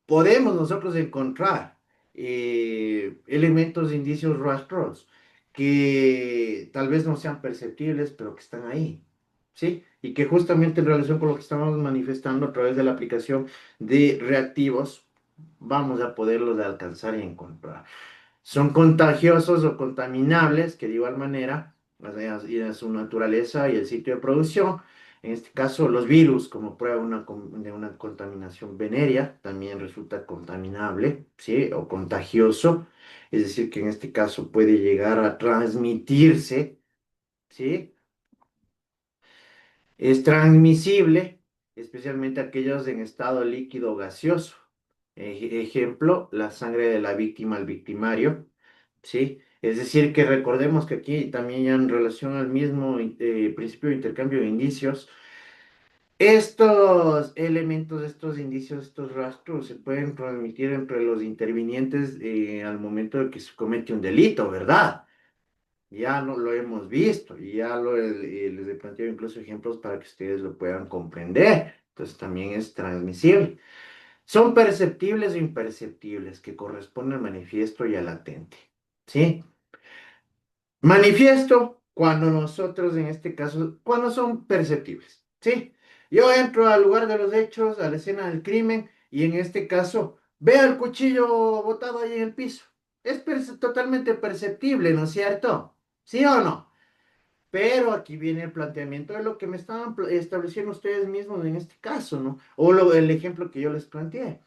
podemos nosotros encontrar elementos de indicios rastros que tal vez no sean perceptibles, pero que están ahí, ¿sí? Y que justamente en relación con lo que estamos manifestando a través de la aplicación de reactivos, vamos a poderlos alcanzar y encontrar. Son contagiosos o contaminables, que de igual manera, y a su naturaleza y el sitio de producción, en este caso los virus, como prueba de una contaminación venérea, también resulta contaminable, ¿sí? O contagioso, es decir, que en este caso puede llegar a transmitirse, ¿sí? Es transmisible, especialmente aquellos en estado líquido o gaseoso. Ejemplo, la sangre de la víctima al victimario, ¿sí? Es decir, que recordemos que aquí también ya en relación al mismo principio de intercambio de indicios, estos elementos, estos indicios, estos rastros se pueden transmitir entre los intervinientes al momento de que se comete un delito, ¿verdad? Ya no lo hemos visto y ya les he planteado incluso ejemplos para que ustedes lo puedan comprender. Entonces también es transmisible. Son perceptibles o imperceptibles que corresponden al manifiesto y al latente. ¿Sí? Manifiesto cuando nosotros, en este caso, cuando son perceptibles. ¿Sí? Yo entro al lugar de los hechos, a la escena del crimen, y en este caso veo el cuchillo botado ahí en el piso. Es totalmente perceptible, ¿no es cierto? ¿Sí o no? Pero aquí viene el planteamiento de lo que me estaban estableciendo ustedes mismos en este caso, ¿no? O el ejemplo que yo les planteé.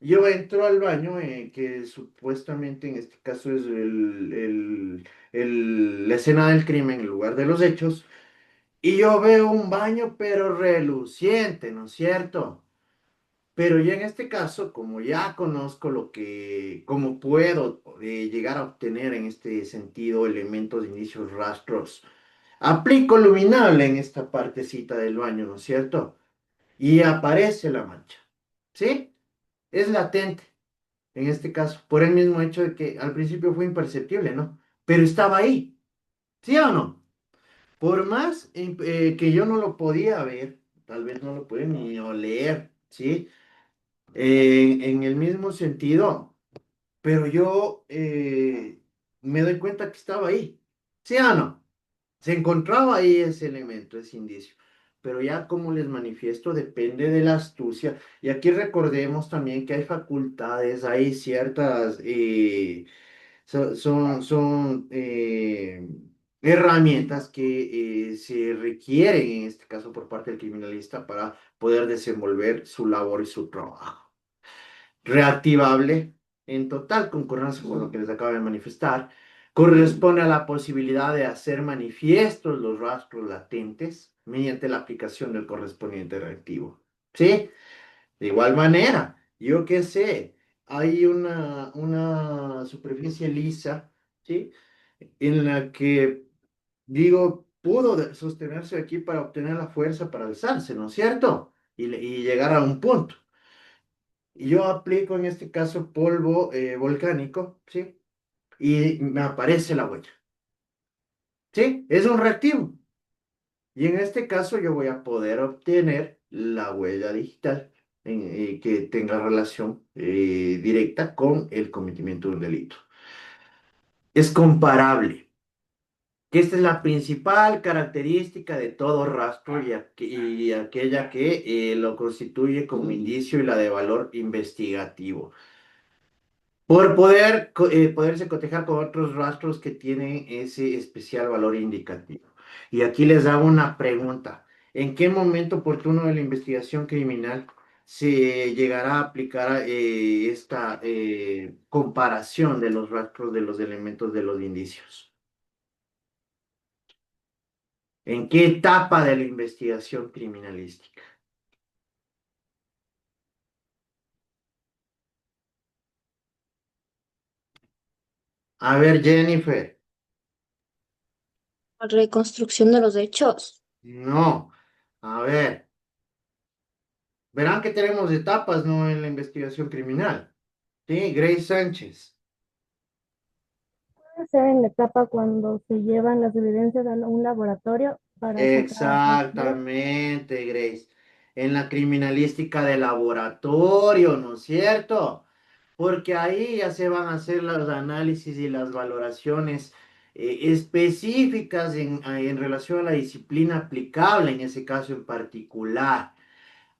Yo entro al baño, que supuestamente en este caso es la escena del crimen, el lugar de los hechos, y yo veo un baño pero reluciente, ¿no es cierto? Pero ya en este caso, como ya conozco cómo puedo llegar a obtener en este sentido elementos, indicios, rastros, aplico luminable en esta partecita del baño, ¿no es cierto? Y aparece la mancha, ¿sí? Es latente en este caso, por el mismo hecho de que al principio fue imperceptible, ¿no? Pero estaba ahí, ¿sí o no? Por más que yo no lo podía ver, tal vez no lo podía ni oler, ¿sí? En el mismo sentido, pero yo me doy cuenta que estaba ahí, ¿sí o no? Se encontraba ahí ese elemento, ese indicio. Pero ya como les manifiesto, depende de la astucia. Y aquí recordemos también que hay facultades, hay ciertas, herramientas que se requieren en este caso por parte del criminalista para poder desenvolver su labor y su trabajo. Reactivable en total concordancia con lo que les acabo de manifestar, corresponde a la posibilidad de hacer manifiestos los rastros latentes mediante la aplicación del correspondiente reactivo. ¿Sí? De igual manera, yo qué sé, hay una superficie lisa, ¿sí? En la que, digo, pudo sostenerse aquí para obtener la fuerza para alzarse, ¿no es cierto? Y llegar a un punto. Y yo aplico en este caso polvo volcánico, ¿sí? Y me aparece la huella, ¿sí? Es un reactivo. Y en este caso yo voy a poder obtener la huella digital que tenga relación directa con el cometimiento de un delito. Es comparable, que esta es la principal característica de todo rastro y aquella que lo constituye como indicio y la de valor investigativo. Por poderse cotejar con otros rastros que tienen ese especial valor indicativo. Y aquí les hago una pregunta. ¿En qué momento oportuno de la investigación criminal se llegará a aplicar esta comparación de los rastros de los elementos de los indicios? ¿En qué etapa de la investigación criminalística? A ver, Jennifer. Reconstrucción de los hechos. No. A ver. Verán que tenemos etapas, ¿no? En la investigación criminal. Sí, Grace Sánchez. Puede ser en la etapa cuando se llevan las evidencias a un laboratorio para sacar rastros. Exactamente, Grace. En la criminalística de laboratorio, ¿no es cierto? Porque ahí ya se van a hacer los análisis y las valoraciones específicas en relación a la disciplina aplicable en ese caso en particular.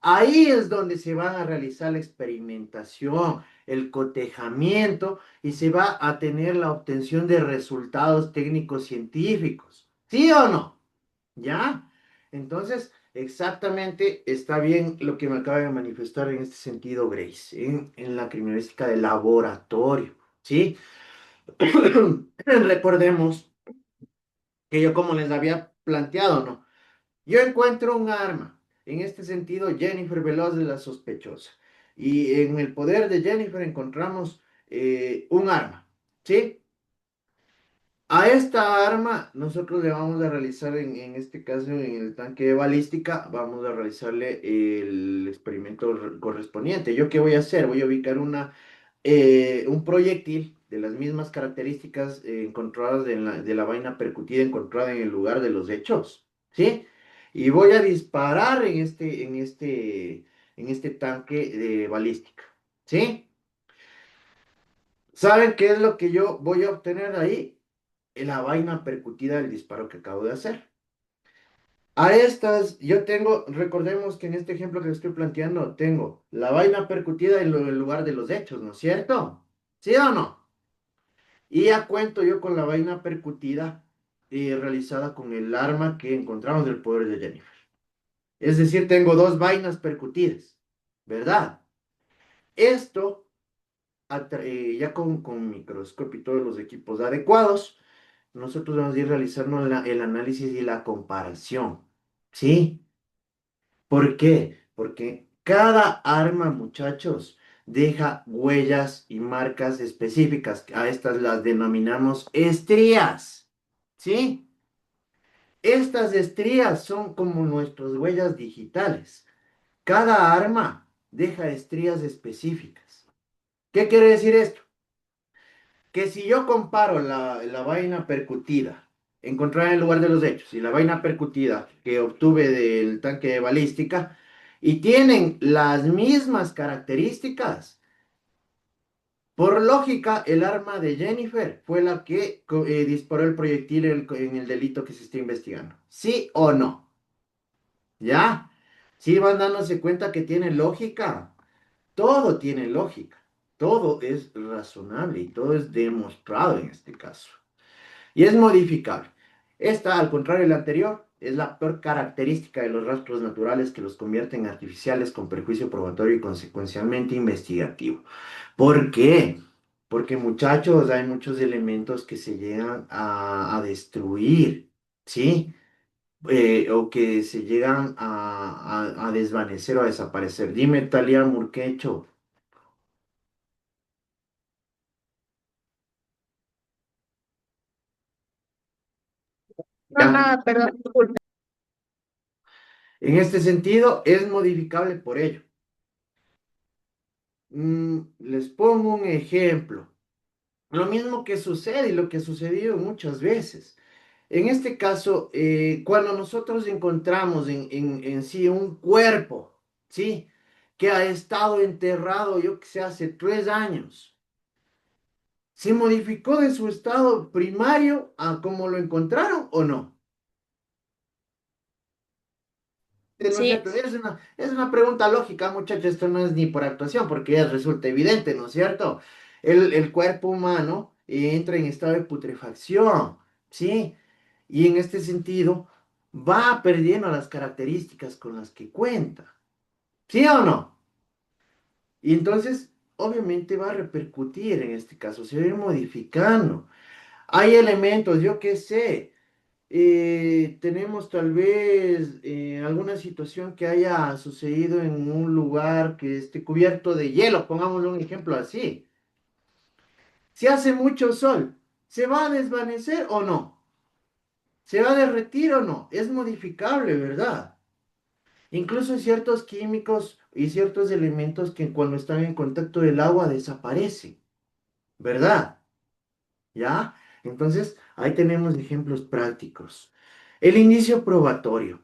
Ahí es donde se va a realizar la experimentación, el cotejamiento y se va a tener la obtención de resultados técnicos científicos. ¿Sí o no? ¿Ya? Entonces, exactamente está bien lo que me acaba de manifestar en este sentido, Grace, en la criminalística de laboratorio. ¿Sí? Recordemos que yo, como les había planteado, ¿no? Yo encuentro un arma. En este sentido, Jennifer Veloz es la sospechosa. Y en el poder de Jennifer encontramos un arma. ¿Sí? A esta arma nosotros le vamos a realizar, en este caso en el tanque de balística, vamos a realizarle el experimento correspondiente. ¿Yo qué voy a hacer? Voy a ubicar un proyectil de las mismas características encontradas de la vaina percutida encontrada en el lugar de los hechos. ¿Sí? Y voy a disparar en este tanque de balística. ¿Sí? ¿Saben qué es lo que yo voy a obtener ahí? La vaina percutida del disparo que acabo de hacer. A estas, yo tengo, recordemos que en este ejemplo que les estoy planteando, tengo la vaina percutida en el lugar de los hechos, ¿no es cierto? ¿Sí o no? Y ya cuento yo con la vaina percutida realizada con el arma que encontramos del poder de Jennifer. Es decir, tengo dos vainas percutidas, ¿verdad? Esto, ya con microscopio y todos los equipos adecuados, nosotros vamos a ir realizando el análisis y la comparación. ¿Sí? ¿Por qué? Porque cada arma, muchachos, deja huellas y marcas específicas. A estas las denominamos estrías. ¿Sí? Estas estrías son como nuestras huellas digitales. Cada arma deja estrías específicas. ¿Qué quiere decir esto? Que si yo comparo la vaina percutida, encontrada en el lugar de los hechos, y la vaina percutida que obtuve del tanque de balística, y tienen las mismas características, por lógica, el arma de Jennifer fue la que disparó el proyectil en el delito que se está investigando. ¿Sí o no? ¿Ya? ¿Sí van dándose cuenta que tiene lógica? Todo tiene lógica. Todo es razonable y todo es demostrado en este caso. Y es modificable. Esta, al contrario de la anterior, es la peor característica de los rastros naturales que los convierte en artificiales con perjuicio probatorio y consecuencialmente investigativo. ¿Por qué? Porque, muchachos, hay muchos elementos que se llegan a destruir, ¿sí? O que se llegan a desvanecer o a desaparecer. Dime, Talia Murquecho. No, nada, perdón, disculpe. En este sentido, es modificable por ello. Les pongo un ejemplo. Lo mismo que sucede y lo que ha sucedido muchas veces. En este caso, cuando nosotros encontramos en sí un cuerpo, ¿sí? Que ha estado enterrado, yo que sé, hace 3 años, ¿se modificó de su estado primario a como lo encontraron o no? ¿No es Sí, cierto? Es una pregunta lógica, muchachos, esto no es ni por actuación, porque ya resulta evidente, ¿no es cierto? El cuerpo humano entra en estado de putrefacción, ¿sí? Y en este sentido va perdiendo las características con las que cuenta, ¿sí o no? Y entonces, obviamente va a repercutir en este caso, se va a ir modificando. Hay elementos, yo qué sé, tenemos tal vez alguna situación que haya sucedido en un lugar que esté cubierto de hielo, pongámosle un ejemplo así. Si hace mucho sol, ¿se va a desvanecer o no? ¿Se va a derretir o no? Es modificable, ¿verdad? Incluso ciertos químicos y ciertos elementos que cuando están en contacto del agua desaparecen, ¿verdad? ¿Ya? Entonces, ahí tenemos ejemplos prácticos. El indicio probatorio.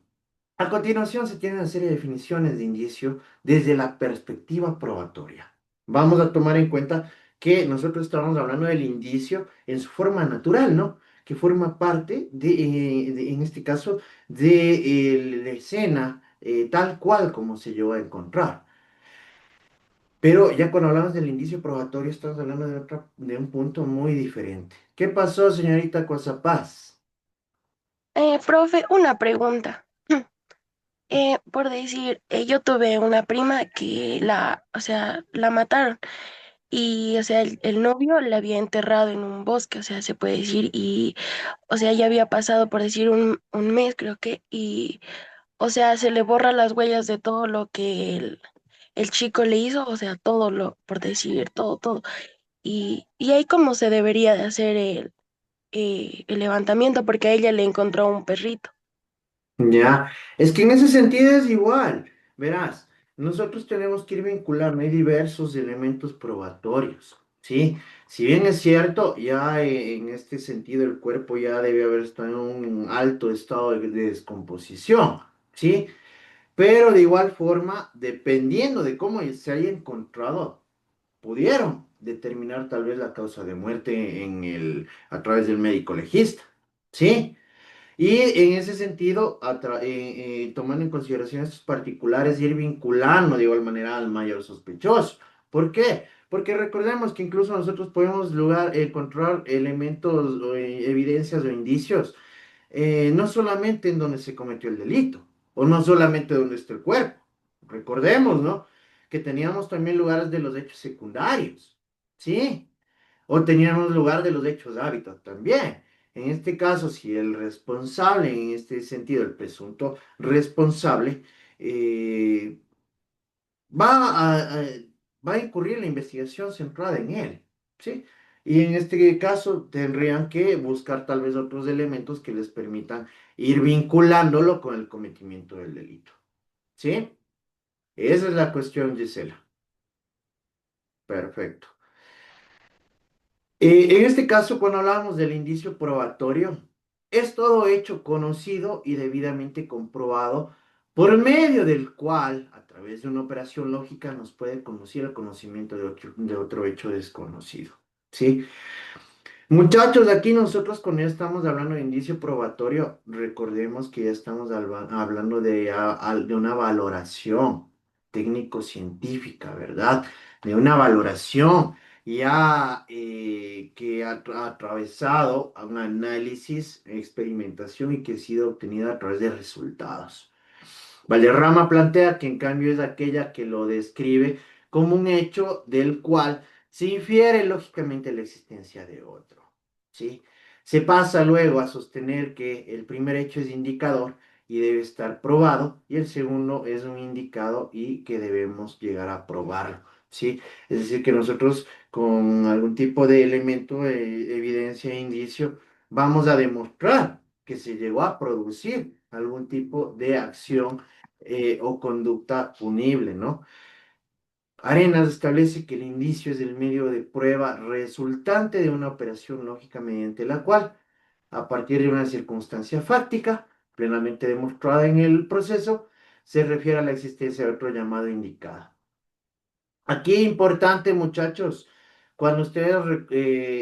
A continuación se tiene una serie de definiciones de indicio desde la perspectiva probatoria. Vamos a tomar en cuenta que nosotros estamos hablando del indicio en su forma natural, ¿no? Que forma parte en este caso, de la escena tal cual como se llegó a encontrar. Pero ya cuando hablamos del indicio probatorio, estamos hablando de un punto muy diferente. ¿Qué pasó, señorita Coazapaz? Profe, una pregunta. Por decir, yo tuve una prima que o sea, la mataron y, o sea, el novio la había enterrado en un bosque, o sea, se puede decir, y, o sea, ya había pasado, por decir, un mes, creo que, y, o sea, se le borra las huellas de todo lo que el chico le hizo, o sea, todo lo, por decir, todo, todo. Y ahí como se debería de hacer el levantamiento, porque a ella le encontró un perrito. Ya, es que en ese sentido es igual. Verás, nosotros tenemos que ir vinculando, hay diversos elementos probatorios, ¿sí? Si bien es cierto, ya en este sentido el cuerpo ya debe haber estado en un alto estado de descomposición, ¿sí? Pero de igual forma, dependiendo de cómo se haya encontrado, pudieron determinar tal vez la causa de muerte a través del médico legista, ¿sí? Y en ese sentido, tomando en consideración estos particulares, ir vinculando de igual manera al mayor sospechoso. ¿Por qué? Porque recordemos que incluso nosotros podemos encontrar elementos o evidencias o indicios, no solamente en donde se cometió el delito, o no solamente donde está el cuerpo. Recordemos, ¿no? Que teníamos también lugares de los hechos secundarios, ¿sí? O teníamos lugar de los hechos de hábitat también. En este caso, si el responsable, en este sentido, el presunto responsable, eh, va va a incurrir en la investigación centrada en él, ¿sí? Y en este caso tendrían que buscar tal vez otros elementos que les permitan ir vinculándolo con el cometimiento del delito, ¿sí? Esa es la cuestión, Gisela. Perfecto. En este caso, cuando hablábamos del indicio probatorio, es todo hecho conocido y debidamente comprobado por medio del cual, a través de una operación lógica, nos puede conducir al conocimiento de otro hecho desconocido. ¿Sí? Muchachos, aquí nosotros cuando ya estamos hablando de indicio probatorio, recordemos que ya estamos hablando de una valoración técnico-científica, ¿verdad? De una valoración ya que ha atravesado a un análisis, experimentación y que ha sido obtenida a través de resultados. Valderrama plantea que en cambio es aquella que lo describe como un hecho del cual se infiere lógicamente la existencia de otro, ¿sí? Se pasa luego a sostener que el primer hecho es indicador y debe estar probado, y el segundo es un indicado y que debemos llegar a probarlo, ¿sí? Es decir, que nosotros con algún tipo de elemento, evidencia e indicio, vamos a demostrar que se llegó a producir algún tipo de acción o conducta punible, ¿no? Arenas establece que el indicio es el medio de prueba resultante de una operación lógica mediante la cual, a partir de una circunstancia fáctica, plenamente demostrada en el proceso, se refiere a la existencia de otro llamado indicado. Aquí importante, muchachos, cuando ustedes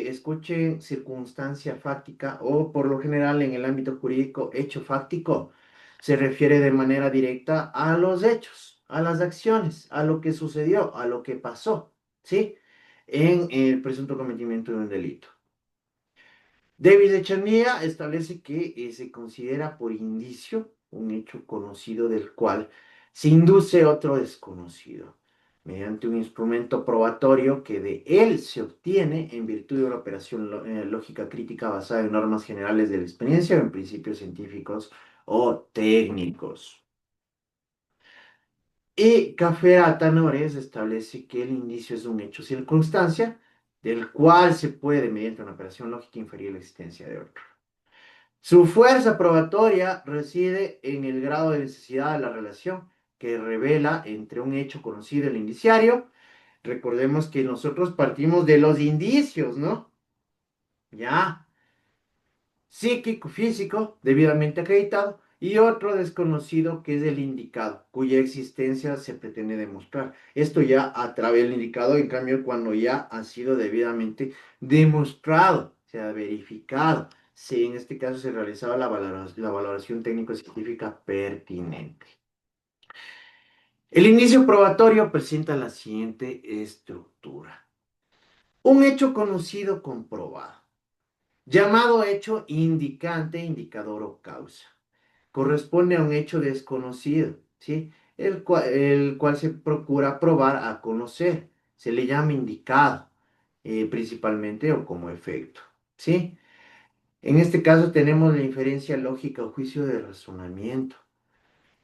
escuchen circunstancia fáctica o por lo general en el ámbito jurídico hecho fáctico, se refiere de manera directa a los hechos, a las acciones, a lo que sucedió, a lo que pasó, ¿sí? En el presunto cometimiento de un delito. David Echandía establece que se considera por indicio un hecho conocido del cual se induce otro desconocido, mediante un instrumento probatorio que de él se obtiene en virtud de una operación lógica crítica basada en normas generales de la experiencia o en principios científicos o técnicos. Y Café Atanores establece que el indicio es un hecho circunstancia del cual se puede, mediante una operación lógica, inferir la existencia de otro. Su fuerza probatoria reside en el grado de necesidad de la relación que revela entre un hecho conocido, el indiciario. Recordemos que nosotros partimos de los indicios, ¿no? Ya. Psíquico, físico, debidamente acreditado, y otro desconocido que es el indicado, cuya existencia se pretende demostrar. Esto ya a través del indicado, en cambio, cuando ya ha sido debidamente demostrado, se ha verificado, si en este caso se realizaba la valoración técnico-científica pertinente. El inicio probatorio presenta la siguiente estructura. Un hecho conocido comprobado, llamado hecho indicante, indicador o causa. Corresponde a un hecho desconocido, ¿sí? El cual se procura probar a conocer. Se le llama indicado, principalmente o como efecto, ¿sí? En este caso tenemos la inferencia lógica o juicio de razonamiento,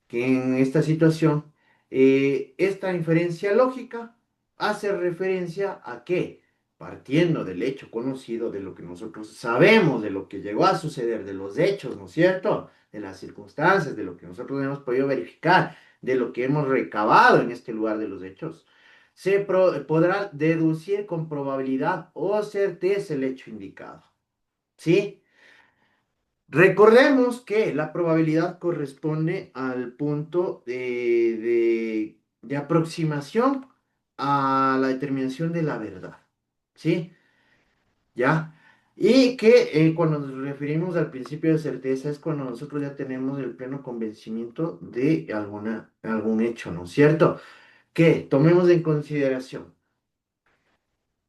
que en esta situación, esta inferencia lógica hace referencia a que, partiendo del hecho conocido, de lo que nosotros sabemos, de lo que llegó a suceder, de los hechos, ¿no es cierto? De las circunstancias, de lo que nosotros hemos podido verificar, de lo que hemos recabado en este lugar de los hechos, podrá deducir con probabilidad o certeza el hecho indicado, ¿sí? Recordemos que la probabilidad corresponde al punto de aproximación a la determinación de la verdad, ¿sí? ¿Ya? Y que cuando nos referimos al principio de certeza es cuando nosotros ya tenemos el pleno convencimiento de algún hecho, ¿no es cierto? Que tomemos en consideración.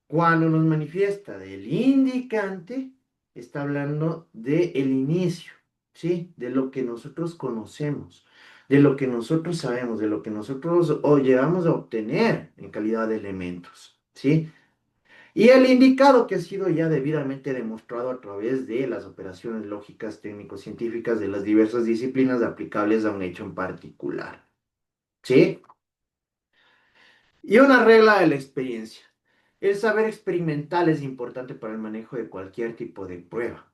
Cuando nos manifiesta del indicante, está hablando del inicio, ¿sí? De lo que nosotros conocemos, de lo que nosotros sabemos, de lo que nosotros llegamos a obtener en calidad de elementos, ¿sí? Y el indicado que ha sido ya debidamente demostrado a través de las operaciones lógicas, técnico-científicas de las diversas disciplinas aplicables a un hecho en particular, ¿sí? Y una regla de la experiencia. El saber experimental es importante para el manejo de cualquier tipo de prueba.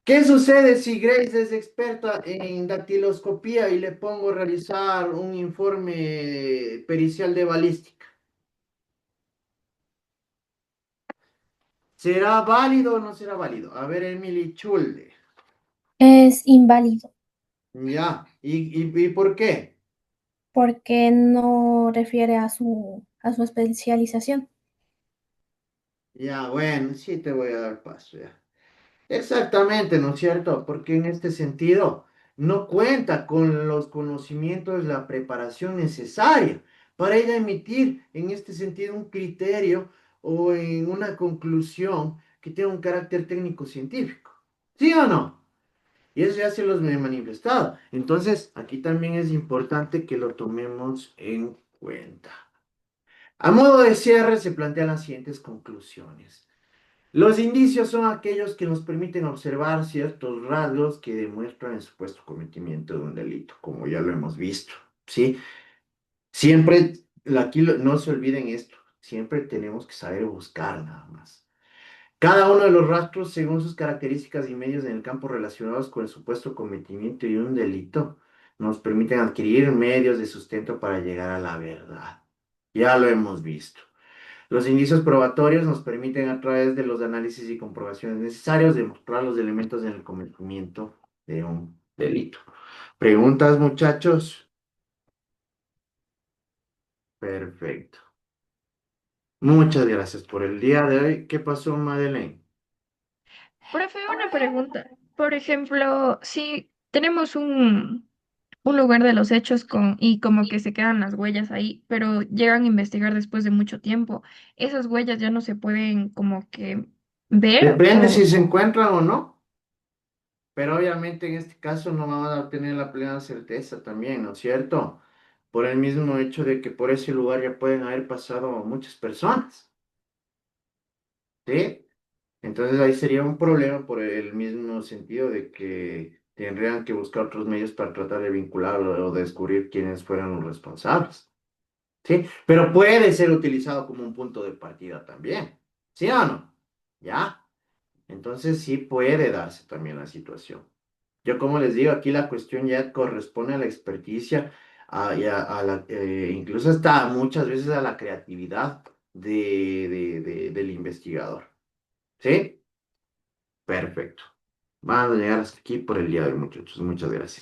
¿Qué sucede si Grace es experta en dactiloscopía y le pongo a realizar un informe pericial de balística? ¿Será válido o no será válido? A ver, Emily Chulde. Es inválido Ya. ¿Y por qué? porque no refiere a su especialización. Ya, bueno, sí te voy a dar paso, ya. Exactamente, ¿no es cierto? Porque en este sentido no cuenta con los conocimientos, la preparación necesaria para ella emitir en este sentido un criterio o en una conclusión que tenga un carácter técnico-científico. ¿Sí o no? Y eso ya se los he manifestado. Entonces, aquí también es importante que lo tomemos en cuenta. A modo de cierre, se plantean las siguientes conclusiones. Los indicios son aquellos que nos permiten observar ciertos rasgos que demuestran el supuesto cometimiento de un delito, como ya lo hemos visto, ¿sí? Siempre, no se olviden esto, siempre tenemos que saber buscar nada más. Cada uno de los rastros, según sus características y medios en el campo relacionados con el supuesto cometimiento de un delito, nos permiten adquirir medios de sustento para llegar a la verdad. Ya lo hemos visto. Los indicios probatorios nos permiten a través de los análisis y comprobaciones necesarios demostrar los elementos en el cometimiento de un delito. ¿Preguntas, muchachos? Perfecto. Muchas gracias por el día de hoy. ¿Qué pasó, Madeleine? Profe, una pregunta. Por ejemplo, si tenemos un lugar de los hechos y como que se quedan las huellas ahí, pero llegan a investigar después de mucho tiempo, ¿esas huellas ya no se pueden como que ver Depende o si se encuentran o no, pero obviamente en este caso no vamos a tener la plena certeza también, ¿no es cierto? Por el mismo hecho de que por ese lugar ya pueden haber pasado muchas personas, ¿sí? Entonces ahí sería un problema por el mismo sentido de que tendrían que buscar otros medios para tratar de vincular o descubrir quiénes fueron los responsables. ¿Sí? Pero puede ser utilizado como un punto de partida también. ¿Sí o no? ¿Ya? Entonces sí puede darse también la situación. Yo como les digo, aquí la cuestión ya corresponde a la experticia, incluso hasta muchas veces a la creatividad del investigador. ¿Sí? Perfecto. Van a llegar hasta aquí por el día de hoy, muchachos. Muchas gracias.